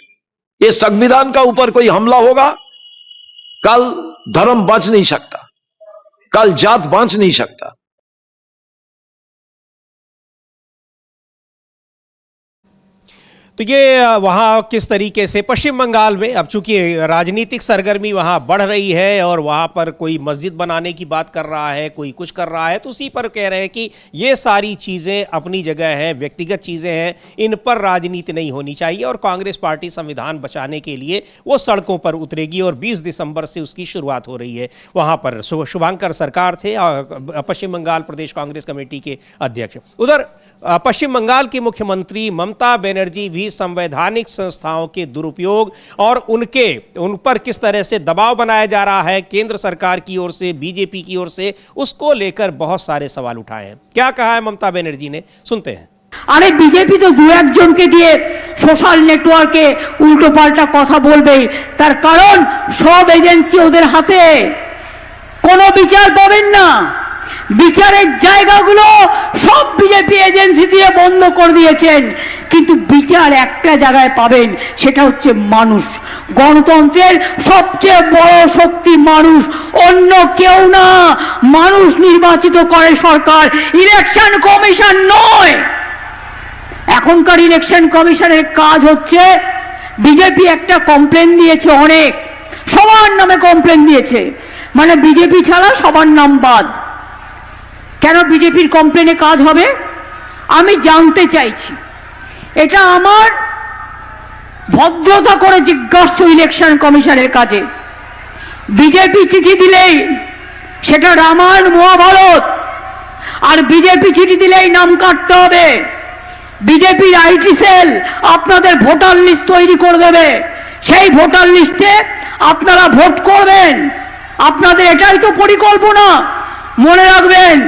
ये संविधान का ऊपर कोई हमला होगा, कल धर्म बच नहीं सकता, कल जात बच नहीं सकता। तो ये वहाँ किस तरीके से पश्चिम बंगाल में अब चूंकि राजनीतिक सरगर्मी वहाँ बढ़ रही है और वहाँ पर कोई मस्जिद बनाने की बात कर रहा है, कोई कुछ कर रहा है, तो उसी पर कह रहे हैं कि ये सारी चीज़ें अपनी जगह हैं, व्यक्तिगत चीज़ें हैं, इन पर राजनीति नहीं होनी चाहिए और कांग्रेस पार्टी संविधान बचाने के लिए वो सड़कों पर उतरेगी और 20 दिसंबर से उसकी शुरुआत हो रही है। वहाँ पर शुभंकर सरकार थे पश्चिम बंगाल प्रदेश कांग्रेस कमेटी के अध्यक्ष। उधर पश्चिम बंगाल की मुख्यमंत्री ममता बनर्जी भी संवैधानिक संस्थाओं के दुरुपयोग और उन पर किस तरह से दबाव बनाया जा रहा है केंद्र सरकार की ओर से, बीजेपी की ओर से, उसको लेकर बहुत सारे सवाल उठाए हैं। क्या कहा है ममता बनर्जी ने, सुनते हैं। আরে বিজেপি তো দু একজনকে দিয়ে সোশ্যাল নেটওয়ার্কে উল্টো পাল্টা কথা বলবে, তার কারণ সব এজেন্সি ওদের হাতে, কোনো বিচার পাবেন না। বিচারের জায়গাগুলো সব বিজেপি এজেন্সি দিয়ে বন্ধ করে দিয়েছেন, কিন্তু বিচার একটা জায়গায় পাবেন, সেটা হচ্ছে মানুষ। গণতন্ত্রের সবচেয়ে বড় শক্তি মানুষ, অন্য কেউ না। মানুষ নির্বাচিত করে সরকার, ইলেকশন কমিশন নয়। এখনকার ইলেকশন কমিশনের কাজ হচ্ছে, বিজেপি একটা কমপ্লেন দিয়েছে, অনেক সবার নামে কমপ্লেন দিয়েছে, মানে বিজেপি ছাড়া সবার নাম বাদ। কেন বিজেপির কমপ্লেনে কাজ হবে আমি জানতে চাইছি। এটা আমার ভদ্রতা করে জিজ্ঞাসা ইলেকশন কমিশনের কাছে। বিজেপি চিঠি দিলেই সেটা রামায়ণ মহাভারত, আর বিজেপি চিঠি দিলেই নাম কাটতে হবে। বিজেপির আইটি সেল আপনাদের ভোটার লিস্ট তৈরি করে দেবে, সেই ভোটার লিস্টে আপনারা ভোট করবেন। আপনাদের এটাই তো পরিকল্পনা, মনে রাখবেন।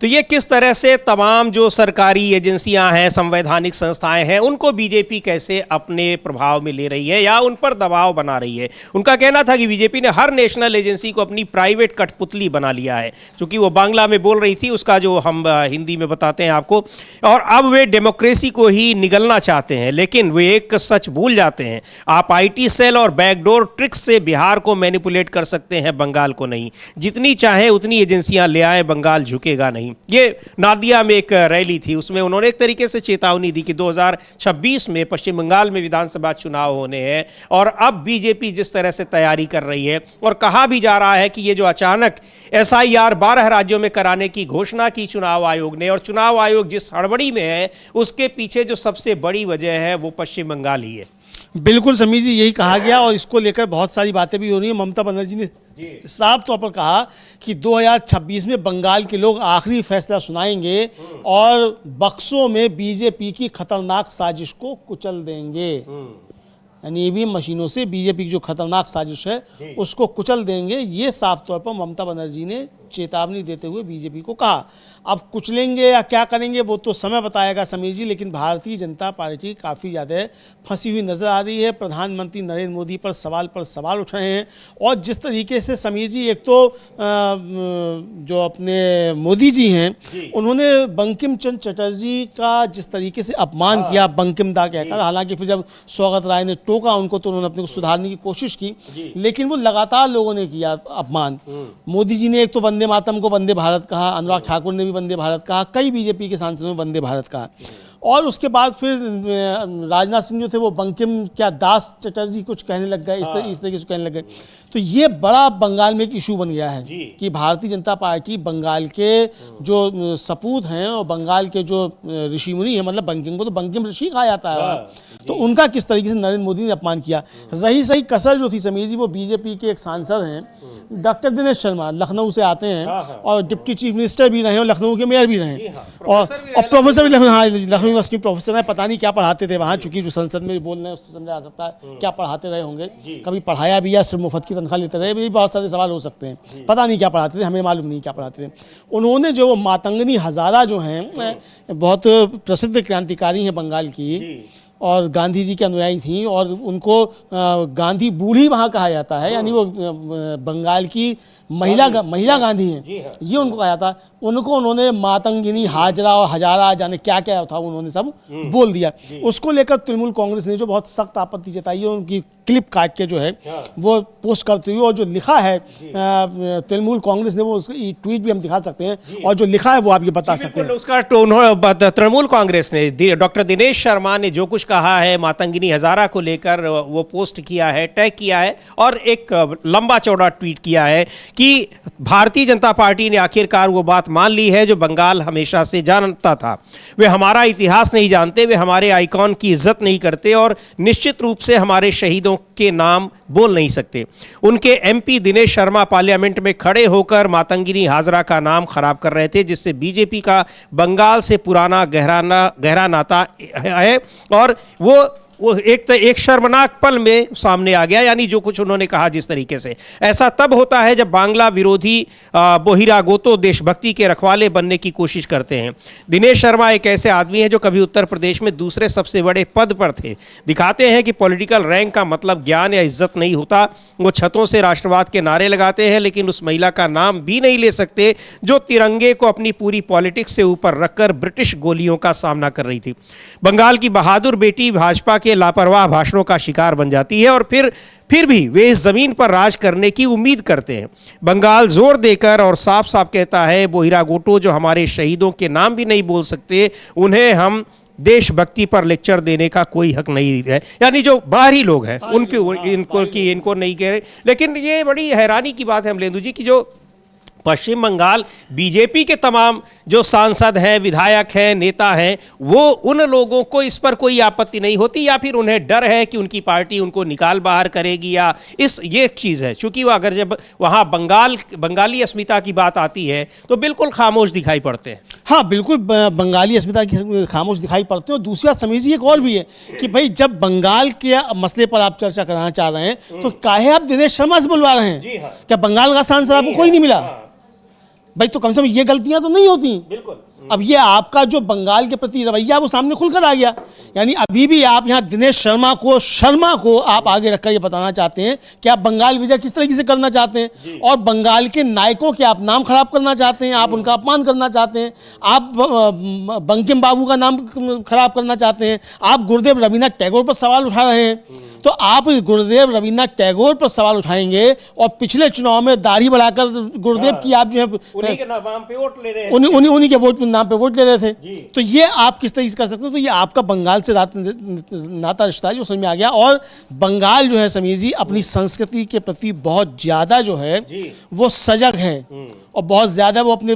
तो ये किस तरह से तमाम जो सरकारी एजेंसियां हैं, संवैधानिक संस्थाएं हैं, उनको बीजेपी कैसे अपने प्रभाव में ले रही है या उन पर दबाव बना रही है। उनका कहना था कि बीजेपी ने हर नेशनल एजेंसी को अपनी प्राइवेट कठपुतली बना लिया है, क्योंकि वो बांग्ला में बोल रही थी, उसका जो हम हिंदी में बताते हैं आपको, और अब वे डेमोक्रेसी को ही निगलना चाहते हैं। लेकिन वे एक सच भूल जाते हैं, आप आईटी सेल और बैकडोर ट्रिक्स से बिहार को मैनिपुलेट कर सकते हैं, बंगाल को नहीं। जितनी चाहे उतनी एजेंसियां ले आए, बंगाल झुकेगा नहीं। ये नादिया में एक रैली थी, उसमें उन्होंने एक तरीके से चेतावनी दी कि 2026 में पश्चिम बंगाल में विधानसभा चुनाव होने हैं और अब बीजेपी जिस तरह से तैयारी कर रही है, और कहा भी जा रहा है कि ये जो अचानक एसआईआर 12 राज्यों में कराने की घोषणा की चुनाव आयोग ने, और चुनाव आयोग जिस हड़बड़ी में है उसके पीछे जो सबसे बड़ी वजह है वो पश्चिम बंगाल ही है। बिल्कुल समीर जी, यही कहा गया और इसको लेकर बहुत सारी बातें भी हो रही हैं। ममता बनर्जी ने साफ तौर पर कहा कि 2026 में बंगाल के लोग आखिरी फैसला सुनाएंगे और बक्सों में बीजेपी की खतरनाक साजिश को कुचल देंगे। यानी ईवीएम मशीनों से बीजेपी की जो खतरनाक साजिश है उसको कुचल देंगे। ये साफ तौर पर ममता बनर्जी ने चेतावनी देते हुए बीजेपी को कहा। अब कुचलेंगे या क्या करेंगे वो तो समय बताएगा समीर जी, लेकिन भारतीय जनता पार्टी काफ़ी ज़्यादा फंसी हुई नज़र आ रही है। प्रधानमंत्री नरेंद्र मोदी पर सवाल उठ रहे हैं, और जिस तरीके से समीर जी, एक तो जो अपने मोदी जी हैं उन्होंने बंकिम चंद्र चटर्जी का जिस तरीके से अपमान किया, बंकिम दा कहकर, हालांकि फिर जब स्वागत राय ने टोका उनको तो उन्होंने अपने को सुधारने की कोशिश की, लेकिन वो लगातार लोगों ने किया अपमान। मोदी जी ने एक तो वंदे मातरम को वंदे भारत कहा, अनुराग ठाकुर ने भी वंदे भारत कहा, कई बीजेपी के सांसदों ने वंदे भारत कहा, और उसके बाद फिर राजनाथ सिंह जो थे वो बंकिम क्या दास चटर्जी कुछ कहने लग गए, इस तरीके से कहने लग गए। तो ये बड़ा बंगाल में एक इशू बन गया है कि भारतीय जनता पार्टी बंगाल के जो सपूत हैं और बंगाल के जो ऋषि मुनि हैं, मतलब बंकिम को तो बंकिम ऋषि कहा जाता है, तो उनका किस तरीके से नरेंद्र मोदी ने अपमान किया। रही सही कसर जो थी समीर जी, वो बीजेपी के एक सांसद हैं डॉक्टर दिनेश शर्मा लखनऊ से आते हैं और डिप्टी चीफ मिनिस्टर भी रहे और लखनऊ के मेयर भी रहे और प्रोफेसर भी लखनऊ यूनिवर्सिटी प्रोफेसर है। पता नहीं क्या पढ़ाते थे वहाँ, चूंकि जो संसद में बोल रहे हैं उससे समझा जा सकता है क्या पढ़ाते रहे होंगे, कभी पढ़ाया भी या सिर्फ मुफ्त की तनख्वाह लेते रहे, भी बहुत सारे सवाल हो सकते हैं। पता नहीं क्या पढ़ाते थे, हमें मालूम नहीं क्या पढ़ाते थे। उन्होंने जो मातंगनी हजारा जो हैं बहुत प्रसिद्ध क्रांतिकारी हैं बंगाल की और गांधी जी के अनुयायी थी और उनको गांधी बूढ़ी वहाँ कहा जाता है, यानी वो बंगाल की महिला गांधी हैं, ये उनको कहा जाता। उनको उन्होंने मातंगिनी हाजरा और हजारा जाने क्या क्या था उन्होंने सब बोल दिया। उसको लेकर तृणमूल कांग्रेस ने जो बहुत सख्त आपत्ति जताई है, उनकी क्लिप काट के जो है वो पोस्ट करते हुए और जो लिखा है तृणमूल कांग्रेस ने वो ट्वीट भी हम दिखा सकते हैं और जो लिखा है वो आप ये बता सकते हैं। उसका तृणमूल कांग्रेस ने डॉक्टर दिनेश शर्मा ने जो कुछ कहा है मातंगिनी हजारा को लेकर वो पोस्ट किया है, टैग किया है और एक लंबा चौड़ा ट्वीट किया है कि भारतीय जनता पार्टी ने आखिरकार वो बात मान ली है जो बंगाल हमेशा से जानता था। वे हमारा इतिहास नहीं जानते, वे हमारे आइकॉन की इज्जत नहीं करते और निश्चित रूप से हमारे शहीदों के नाम बोल नहीं सकते। उनके एमपी दिनेश शर्मा पार्लियामेंट में खड़े होकर मातंगिनी हाजरा का नाम खराब कर रहे थे, जिससे बीजेपी का बंगाल से पुराना गहरा नाता है और वो एक शर्मनाक पल में सामने आ गया। यानी जो कुछ उन्होंने कहा जिस तरीके से, ऐसा तब होता है जब बांग्ला विरोधी बोहिरागोतो देशभक्ति के रखवाले बनने की कोशिश करते हैं। दिनेश शर्मा एक ऐसे आदमी हैं जो कभी उत्तर प्रदेश में दूसरे सबसे बड़े पद पर थे। दिखाते हैं कि पॉलिटिकल रैंक का मतलब ज्ञान या इज्जत नहीं होता। वो छतों से राष्ट्रवाद के नारे लगाते हैं लेकिन उस महिला का नाम भी नहीं ले सकते जो तिरंगे को अपनी पूरी पॉलिटिक्स से ऊपर रखकर ब्रिटिश गोलियों का सामना कर रही थी। बंगाल की बहादुर बेटी भाजपा के लापरवाह भाषणों का शिकार बन जाती है और फिर भी वे इस जमीन पर राज करने की उम्मीद करते हैं। बंगाल जोर देकर और साफ साफ कहता है बोहिरागोटो जो हमारे शहीदों के नाम भी नहीं बोल सकते, उन्हें हम देशभक्ति पर लेक्चर देने का कोई हक नहीं है। यानी जो बाहरी लोग हैं इनको नहीं कह रहे। लेकिन ये बड़ी हैरानी की बात है अमलेंदु जी की जो पश्चिम बंगाल बीजेपी के तमाम जो सांसद हैं, विधायक हैं, नेता हैं, वो उन लोगों को इस पर कोई आपत्ति नहीं होती या फिर उन्हें डर है कि उनकी पार्टी उनको निकाल बाहर करेगी या ये एक चीज़ है। चूंकि वो अगर जब वहाँ बंगाली अस्मिता की बात आती है तो बिल्कुल खामोश दिखाई पड़ते हैं। हाँ बिल्कुल बंगाली अस्मिता की खामोश दिखाई पड़ते हैं। और दूसरी बात समझिए एक और भी है कि भाई जब बंगाल के मसले पर आप चर्चा कराना चाह रहे हैं तो काहे आप दिनेश शर्मा से बुलवा रहे हैं? क्या बंगाल का सांसद आपको कोई नहीं मिला? भाई तो कम से कम ये गलतियां तो नहीं होती। बिल्कुल। अब ये आपका जो बंगाल के प्रति रवैया वो सामने खुलकर आ गया। यानी अभी भी आप यहाँ दिनेश शर्मा को आप आगे रखकर ये बताना चाहते हैं कि आप बंगाल विजय किस तरीके से करना चाहते हैं और बंगाल के नायकों के आप नाम खराब करना चाहते हैं, आप उनका अपमान करना चाहते हैं, आप बंकिम बाबू का नाम खराब करना चाहते हैं, आप गुरुदेव रवींद्रनाथ टैगोर पर सवाल उठा रहे हैं। तो आप गुरुदेव रवींद्रनाथ टैगोर पर सवाल उठाएंगे और पिछले चुनाव में दाढ़ी बढ़ाकर गुरुदेव की आप जो है उन्हीं के नाम पे वोट ले रहे हैं, उन्हीं के वोट नाम पे वोट ले रहे थे। तो ये आप किस तरीके से कर सकते हैं? तो ये आपका बंगाल से नाता रिश्ता है जो समझ में आ गया। और बंगाल जो है समीर जी अपनी संस्कृति के प्रति बहुत ज्यादा जो है वो सजग है और बहुत ज्यादा वो अपने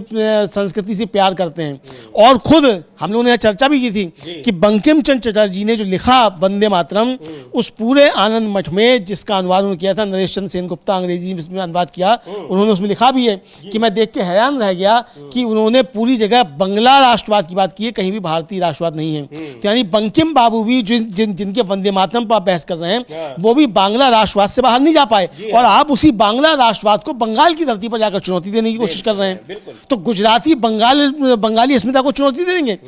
संस्कृति से प्यार करते हैं। और खुद हम लोगों ने चर्चा भी की थी कि बंकिम चंद्र चटर्जी ने जो लिखा वंदे मातरम, उस पूरे आनंद मठ में जिसका अनुवाद उन्होंने किया था, नरेश चंद्र सेन गुप्ता अंग्रेजी में अनुवाद किया, उन्होंने उसमें लिखा भी है कि मैं देख के हैरान रह गया कि उन्होंने पूरी जगह बंगला राष्ट्रवाद की बात की है, कहीं भी भारतीय राष्ट्रवाद नहीं है। तो यानी बंकिम बाबू भी जिनके वंदे मातरम पर आप बहस कर रहे हैं वो भी बांग्ला राष्ट्रवाद से बाहर नहीं जा पाए और आप उसी बांग्ला राष्ट्रवाद को बंगाल की धरती पर जाकर चुनौती देने की कोशिश कर रहे हैं। तो गुजराती बंगाली अस्मिता को चुनौती देंगे।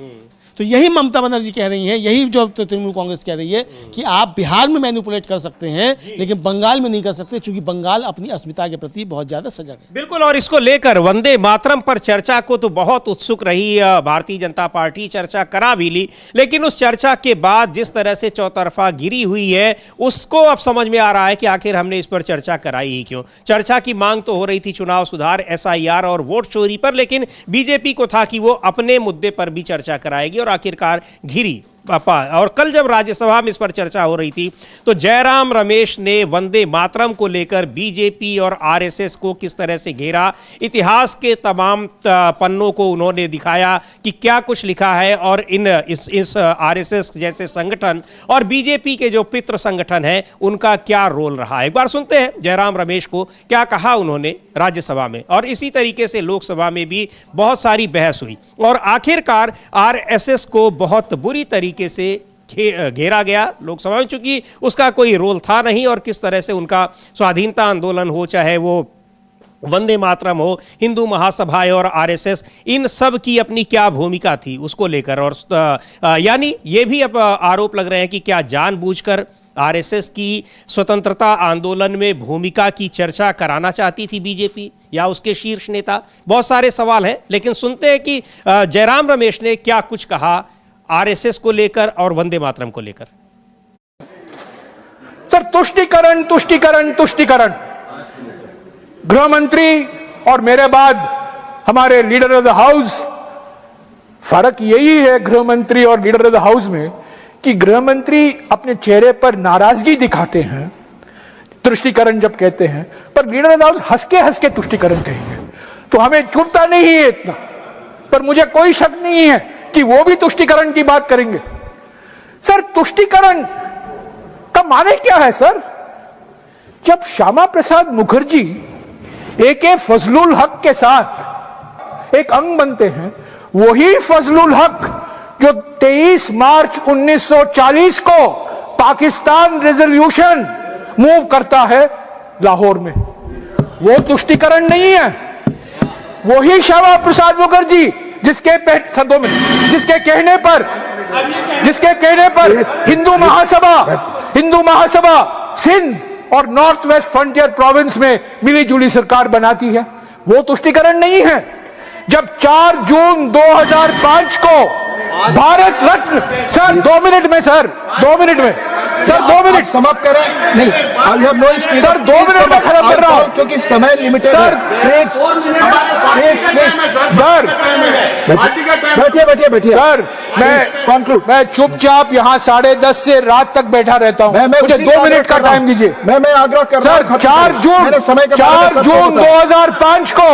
तो यही ममता बनर्जी कह रही हैं, यही जो तृणमूल कांग्रेस कह रही है कि आप बिहार में मैनिपुलेट कर सकते हैं लेकिन बंगाल में नहीं कर सकते, क्योंकि बंगाल अपनी अस्मिता के प्रति बहुत ज्यादा सजग है। बिल्कुल। और इसको लेकर वंदे मातरम पर चर्चा को तो बहुत उत्सुक रही भारतीय जनता पार्टी, चर्चा करा भी ली, लेकिन उस चर्चा के बाद जिस तरह से चौतरफा गिरी हुई है उसको अब समझ में आ रहा है कि आखिर हमने इस पर चर्चा कराई ही क्यों। चर्चा की मांग तो हो रही थी चुनाव सुधार, SIR और वोट चोरी पर, लेकिन बीजेपी को था कि वो अपने मुद्दे पर भी चर्चा कराएगी और आखिरकार घिरी। और कल जब राज्यसभा में इस पर चर्चा हो रही थी तो जयराम रमेश ने वंदे मातरम को लेकर बीजेपी और आरएसएस को किस तरह से घेरा, इतिहास के तमाम पन्नों को उन्होंने दिखाया कि क्या कुछ लिखा है और इस आरएसएस जैसे संगठन और बीजेपी के जो पितृ संगठन हैं उनका क्या रोल रहा है। एक बार सुनते हैं जयराम रमेश को, क्या कहा उन्होंने राज्यसभा में, और इसी तरीके से लोकसभा में भी बहुत सारी बहस हुई और आखिरकार आरएसएस को बहुत बुरी तरीके से घेरा गया लोकसभा में, चूंकि उसका कोई रोल था नहीं और किस तरह से उनका स्वाधीनता आंदोलन हो, चाहे वो वंदे मातरम हो, हिंदू महासभा और आरएसएस, इन सब की अपनी क्या भूमिका थी उसको लेकर। और यानी ये भी अब आरोप लग रहे हैं कि क्या जानबूझकर आरएसएस की स्वतंत्रता आंदोलन में भूमिका की चर्चा कराना चाहती थी बीजेपी या उसके शीर्ष नेता। बहुत सारे सवाल हैं, लेकिन सुनते हैं कि जयराम रमेश ने क्या कुछ कहा आरएसएस को लेकर और वंदे मातरम को लेकर। सर, तुष्टीकरण तुष्टीकरण तुष्टीकरण, गृह मंत्री और मेरे बाद हमारे लीडर ऑफ द हाउस, फर्क यही है गृह मंत्री और लीडर ऑफ द हाउस में कि गृह मंत्री अपने चेहरे पर नाराजगी दिखाते हैं तुष्टीकरण जब कहते हैं, पर लीडर ऑफ द हाउस हंस के तुष्टीकरण कहेंगे, तो हमें चुभता नहीं है इतना। पर मुझे कोई शक नहीं है कि वो भी तुष्टीकरण की बात करेंगे। सर, तुष्टीकरण का माने क्या है सर? जब श्यामा प्रसाद मुखर्जी ए.के. फजलुल हक के साथ एक अंग बनते हैं, वही फजलुल हक जो 23 मार्च 1940 को पाकिस्तान रेजोल्यूशन मूव करता है लाहौर में, वो तुष्टीकरण नहीं है। वही श्यामा प्रसाद मुखर्जी जिसके कहने पर हिंदू महासभा सिंध और नॉर्थ वेस्ट फ्रंटियर प्रोविंस में मिली जुली सरकार बनाती है, वो तुष्टीकरण नहीं है। जब 4 जून 2005 को भारत रत्न, सर 2 मिनट में सर 2 मिनट में सर 2 मिनट समाप्त करें। नहीं, सर 2 मिनट में खत्म कर रहा हूं क्योंकि समय लिमिटेड है। सर बैठिए सर, मैं चुपचाप यहाँ 10:30 से रात तक बैठा रहता हूँ, मुझे 2 मिनट का टाइम दीजिए। मैं आग्रह कर रहा हूँ। 4 जून 2005 को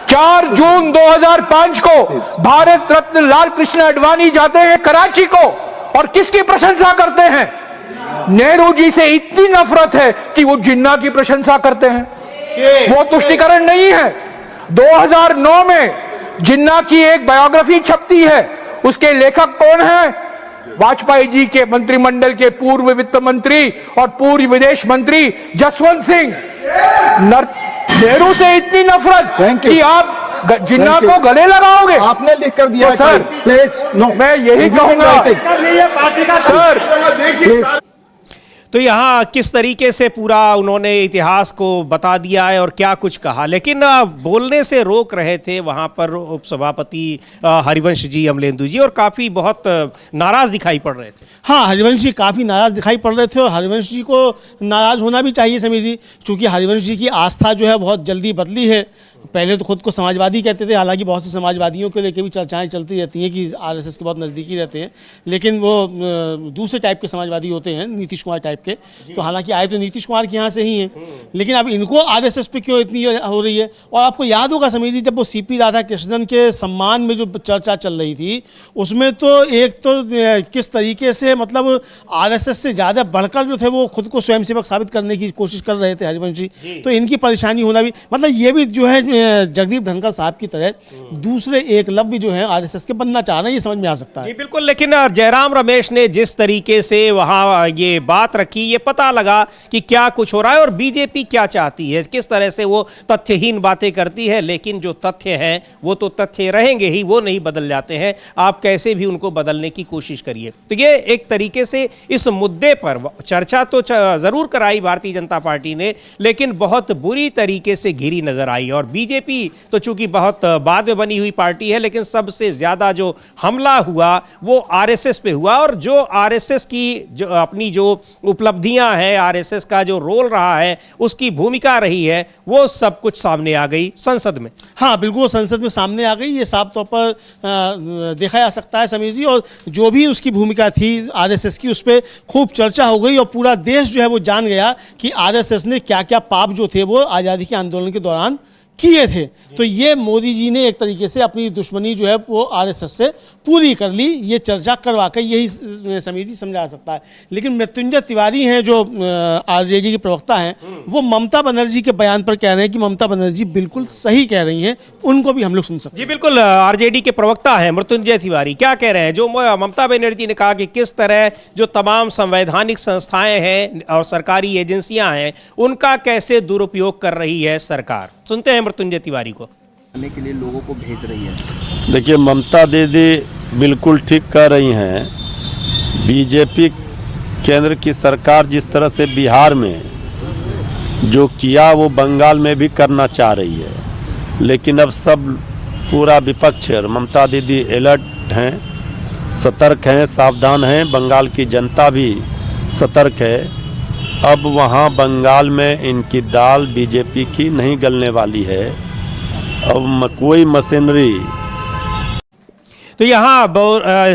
4 जून 2005 को भारत रत्न लाल कृष्ण आडवाणी जाते हैं कराची को और किसकी प्रशंसा करते हैं? नेहरू जी से इतनी नफरत है कि वो जिन्ना की प्रशंसा करते हैं। वो तुष्टीकरण नहीं है। 2009 में जिन्ना की एक बायोग्राफी छपती है, उसके लेखक कौन है? वाजपेयी जी के मंत्रिमंडल के पूर्व वित्त मंत्री और पूर्व विदेश मंत्री जसवंत सिंह। नेहरू से इतनी नफरत कि आप जिन्ना को गले लगाओगे? आपने लिख कर दिया तो सर, प्लीज नो, मैं यही कहूंगा सर। तो यहाँ किस तरीके से पूरा उन्होंने इतिहास को बता दिया है और क्या कुछ कहा, लेकिन बोलने से रोक रहे थे वहाँ पर उपसभापति हरिवंश जी, अमलेंदु जी, और काफ़ी बहुत नाराज़ दिखाई पड़ रहे थे। हाँ, हरिवंश जी काफ़ी नाराज़ दिखाई पड़ रहे थे और हरिवंश जी को नाराज़ होना भी चाहिए समीर जी, क्योंकि हरिवंश जी की आस्था जो है बहुत जल्दी बदली है। पहले तो खुद को समाजवादी कहते थे, हालांकि बहुत से समाजवादियों को लेकर भी चर्चाएं चलती रहती हैं कि आरएसएस के बहुत नज़दीकी रहते हैं, लेकिन वो दूसरे टाइप के समाजवादी होते हैं, नीतीश कुमार टाइप के। तो हालांकि आए तो नीतीश कुमार के यहाँ से ही हैं, लेकिन अब इनको आरएसएस पे क्यों इतनी हो रही है? और आपको याद होगा समीर जी, जब वो सीपी राधाकृष्णन के सम्मान में जो चर्चा चल रही थी, उसमें तो एक तो किस तरीके से मतलब आरएसएस से ज़्यादा बढ़कर जो थे वो खुद को स्वयंसेवक साबित करने की कोशिश कर रहे थे हरिवंश जी। तो इनकी परेशानी होना भी, मतलब ये भी जो है जगदीप धनखड़ साहब की तरह दूसरे एकलव्य जो है आरएसएस के बनना चाह रहे हैं, ये समझ में आ सकता है। बिल्कुल, लेकिन जयराम रमेश ने जिस तरीके से वहां ये बात रखी, ये पता लगा कि क्या कुछ हो रहा है और बीजेपी क्या चाहती है, किस तरह से वो तथ्यहीन बातें करती है। लेकिन जो तथ्य हैं वो तो तथ्य रहेंगे ही, वो नहीं बदल जाते हैं, आप कैसे भी उनको बदलने की कोशिश करिए। तो ये एक तरीके से इस मुद्दे पर चर्चा तो जरूर कराई भारतीय जनता पार्टी ने, लेकिन बहुत बुरी तरीके से घिरी नजर आई और बीजेपी तो चूंकि बहुत बाद में बनी हुई पार्टी है, लेकिन सबसे ज्यादा जो हमला हुआ वो आरएसएस पे हुआ, और जो आरएसएस की जो अपनी जो उपलब्धियां हैं, आरएसएस का जो रोल रहा है, उसकी भूमिका रही है, वो सब कुछ सामने आ गई संसद में। हाँ बिल्कुल, संसद में सामने आ गई, ये साफ तौर पर देखा जा सकता है समीर जी। और जो भी उसकी भूमिका थी आरएसएस की, उस पर खूब चर्चा हो गई और पूरा देश जो है वो जान गया कि आरएसएस ने क्या क्या पाप जो थे वो आज़ादी के आंदोलन के दौरान किए थे। तो ये मोदी जी ने एक तरीके से अपनी दुश्मनी जो है वो आरएसएस से पूरी कर ली, ये चर्चा करवा कर, यही समीर जी समझा सकता है। लेकिन मृत्युंजय तिवारी हैं जो आरजेडी के प्रवक्ता हैं, वो ममता बनर्जी के बयान पर कह रहे हैं कि ममता बनर्जी बिल्कुल सही कह रही हैं, उनको भी हम लोग सुन सकते हैं। जी बिल्कुल, आरजेडी के प्रवक्ता हैं मृत्युंजय तिवारी, क्या कह रहे हैं? जो ममता बनर्जी ने कहा कि किस तरह जो तमाम संवैधानिक संस्थाएं हैं और सरकारी एजेंसियां हैं, उनका कैसे दुरुपयोग कर रही है सरकार। सुनते हैं मृत्युंजय तिवारी को। के लिए लोगों को भेज रही है। देखिए, ममता दीदी बिल्कुल ठीक कह रही हैं। बीजेपी केंद्र की सरकार जिस तरह से बिहार में जो किया वो बंगाल में भी करना चाह रही है, लेकिन अब सब पूरा विपक्ष और ममता दीदी अलर्ट हैं, सतर्क हैं, सावधान हैं। बंगाल की जनता भी सतर्क है। अब वहाँ बंगाल में इनकी दाल बीजेपी की नहीं गलने वाली है। अब कोई मशीनरी तो यहाँ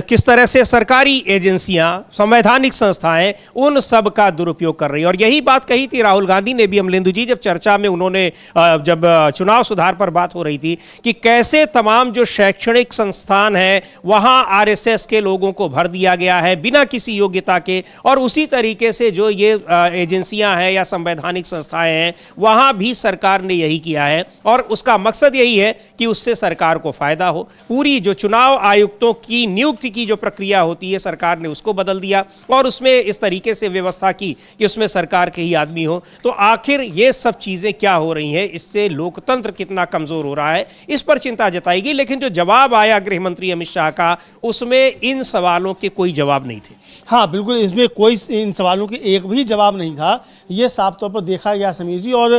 किस तरह से सरकारी एजेंसियां, संवैधानिक संस्थाएं, उन सब का दुरुपयोग कर रही है। और यही बात कही थी राहुल गांधी ने भी, अमलेंदु जी, जब चर्चा में उन्होंने जब चुनाव सुधार पर बात हो रही थी कि कैसे तमाम जो शैक्षणिक संस्थान हैं वहाँ आरएसएस के लोगों को भर दिया गया है बिना किसी योग्यता के, और उसी तरीके से जो ये एजेंसियां हैं या संवैधानिक संस्थाएं हैं वहाँ भी सरकार ने यही किया है। और उसका मकसद यही है कि उससे सरकार को फायदा हो। पूरी जो चुनाव आयुक्तों की नियुक्ति की जो प्रक्रिया होती है, सरकार ने उसको बदल दिया और उसमें इस तरीके से व्यवस्था की कि उसमें सरकार के ही आदमी हो। तो आखिर ये सब चीजें क्या हो रही हैं, इससे लोकतंत्र कितना कमजोर हो रहा है, इस पर चिंता जताई गई। लेकिन जो जवाब आया गृह मंत्री अमित शाह का, उसमें इन सवालों के कोई जवाब नहीं थे। हाँ बिल्कुल, इसमें कोई इन सवालों के एक भी जवाब नहीं था, ये साफ तौर पर देखा गया समीर जी। और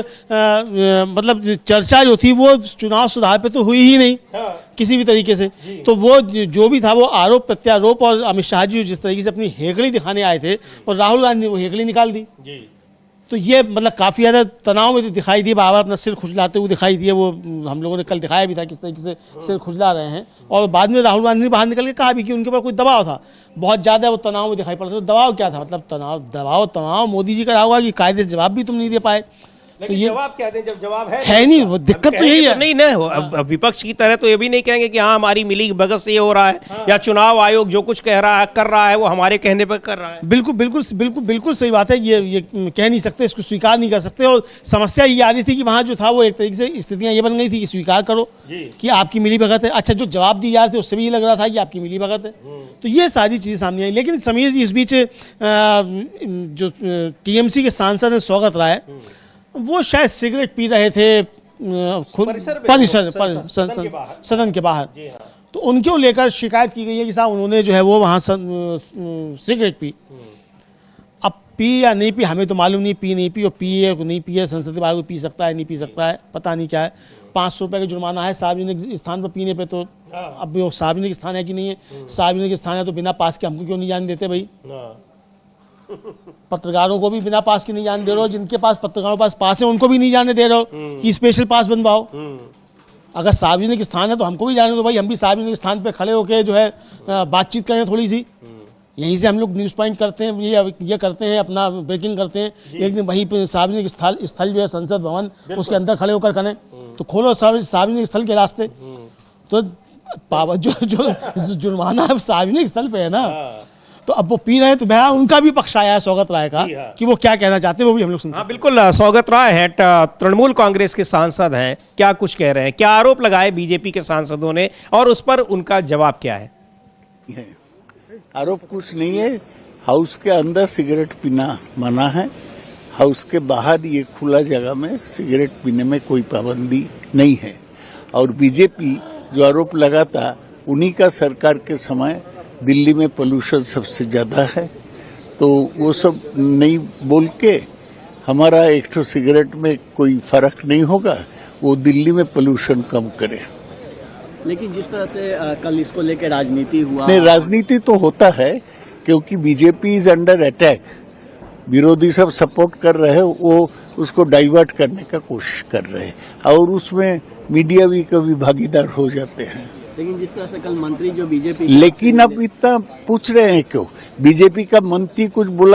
मतलब चर्चा जो थी वो चुनाव सुधार पे तो हुई ही नहीं किसी भी तरीके से। तो वो जो भी था वो आरोप प्रत्यारोप, और अमित शाह जी जिस तरीके से अपनी हेकड़ी दिखाने आए थे और राहुल गांधी ने वो हेकड़ी निकाल दी। तो ये मतलब काफ़ी ज़्यादा तनाव में दिखाई दिए, बार बार अपना सिर खुजलाते हुए दिखाई दिए। वो हम लोगों ने कल दिखाया भी था किस तरीके से सिर खुजला रहे हैं। और बाद में राहुल गांधी ने बाहर निकल के कहा भी कि उनके ऊपर कोई दबाव था, बहुत ज़्यादा वो तनाव में दिखाई पड़ता था। तो दबाव क्या था, मतलब दबाव मोदी जी का रहा होगा कि कायदे से जवाब भी तुम नहीं दे पाए। तो ये जवाब क्या दें जब जवाब है नहीं, वो दिक्कत तो यही है। नहीं ना, अब विपक्ष की तरह तो ये भी नहीं कहेंगे कि हाँ हमारी मिली भगत से ये हो रहा है, या चुनाव आयोग जो कुछ कह रहा है कर रहा है वो हमारे कहने पर कर रहा है। बिल्कुल बिल्कुल बिल्कुल बिल्कुल सही बात है। ये कह नहीं सकते, इसको स्वीकार नहीं कर सकते। और समस्या ये आ रही थी कि वहाँ जो था वो एक तरीके से स्थितियाँ ये बन गई थी कि स्वीकार करो कि आपकी मिली भगत है। अच्छा, जो जवाब दिए जा रहे थे उससे भी ये लग रहा था कि आपकी मिली भगत है। तो ये सारी चीज़ें सामने आई। लेकिन समीर जी, इस बीच जो टीएमसी के सांसद हैं स्वागत राय, वो शायद सिगरेट पी रहे थे सदन के बाहर। तो उनको लेकर शिकायत की गई है कि साहब उन्होंने जो है वो वहाँ सिगरेट पी। अब पी या नहीं पी हमें तो मालूम नहीं, पी नहीं पी, और पिए को नहीं पिए, संसद के बाहर को पी सकता है नहीं पी सकता है, पता नहीं क्या है। 500 रुपये का जुर्माना है सार्वजनिक स्थान पर पीने पे। तो अब वो सार्वजनिक स्थान है कि नहीं है, सार्वजनिक स्थान है तो बिना पास के हमको क्यों नहीं जाने देते भाई? पत्रकारों को भी बिना पास के नहीं जाने दे रहे हो, जिनके पास पत्रकारों के पास है उनको भी नहीं जाने दे रहे हो कि स्पेशल पास बनवाओ। अगर सार्वजनिक स्थान है तो हमको भी जाने दो भाई, हम भी सार्वजनिक स्थान पे खड़े होकर जो है बातचीत करें थोड़ी सी। यहीं से हम लोग न्यूज़ पॉइंट करते हैं, ये करते हैं, अपना ब्रेकिंग करते हैं। एक दिन वहीं पे सार्वजनिक स्थल जो है संसद भवन, उसके अंदर खड़े होकर करें। तो खोलो सार्वजनिक स्थल के रास्ते। तो पावर जो जुर्माना है सार्वजनिक स्थल पे है ना। तो अब वो पी रहे हैं, तो भैया उनका भी पक्ष आया है सौगत राय का कि वो क्या कहना चाहते हैं, वो भी हम लोग सुन सकते हैं। बिल्कुल, सौगत राय है, तृणमूल कांग्रेस के सांसद हैं, क्या कुछ कह रहे हैं, क्या आरोप लगाए बीजेपी के सांसदों ने और उस पर उनका जवाब क्या है? आरोप कुछ नहीं है। हाउस के अंदर सिगरेट पीना मना है, हाउस के बाहर ये खुला जगह में सिगरेट पीने में कोई पाबंदी नहीं है। और बीजेपी जो आरोप लगाता, उन्हीं का सरकार के समय दिल्ली में पोल्यूशन सबसे ज्यादा है, तो वो सब नहीं बोल के हमारा एक तो सिगरेट में कोई फर्क नहीं होगा, वो दिल्ली में पोल्यूशन कम करे। लेकिन जिस तरह से कल इसको लेकर राजनीति हुआ, नहीं, राजनीति तो होता है क्योंकि बीजेपी इज अंडर अटैक। विरोधी सब सपोर्ट कर रहे हैं, वो उसको डाइवर्ट करने का कोशिश कर रहे हैं और उसमें मीडिया भी कभी भागीदार हो जाते हैं। लेकिन जिस तरह से कल मंत्री जो बीजेपी, लेकिन अब इतना पूछ रहे हैं क्यों? बीजेपी का मंत्री कुछ बोला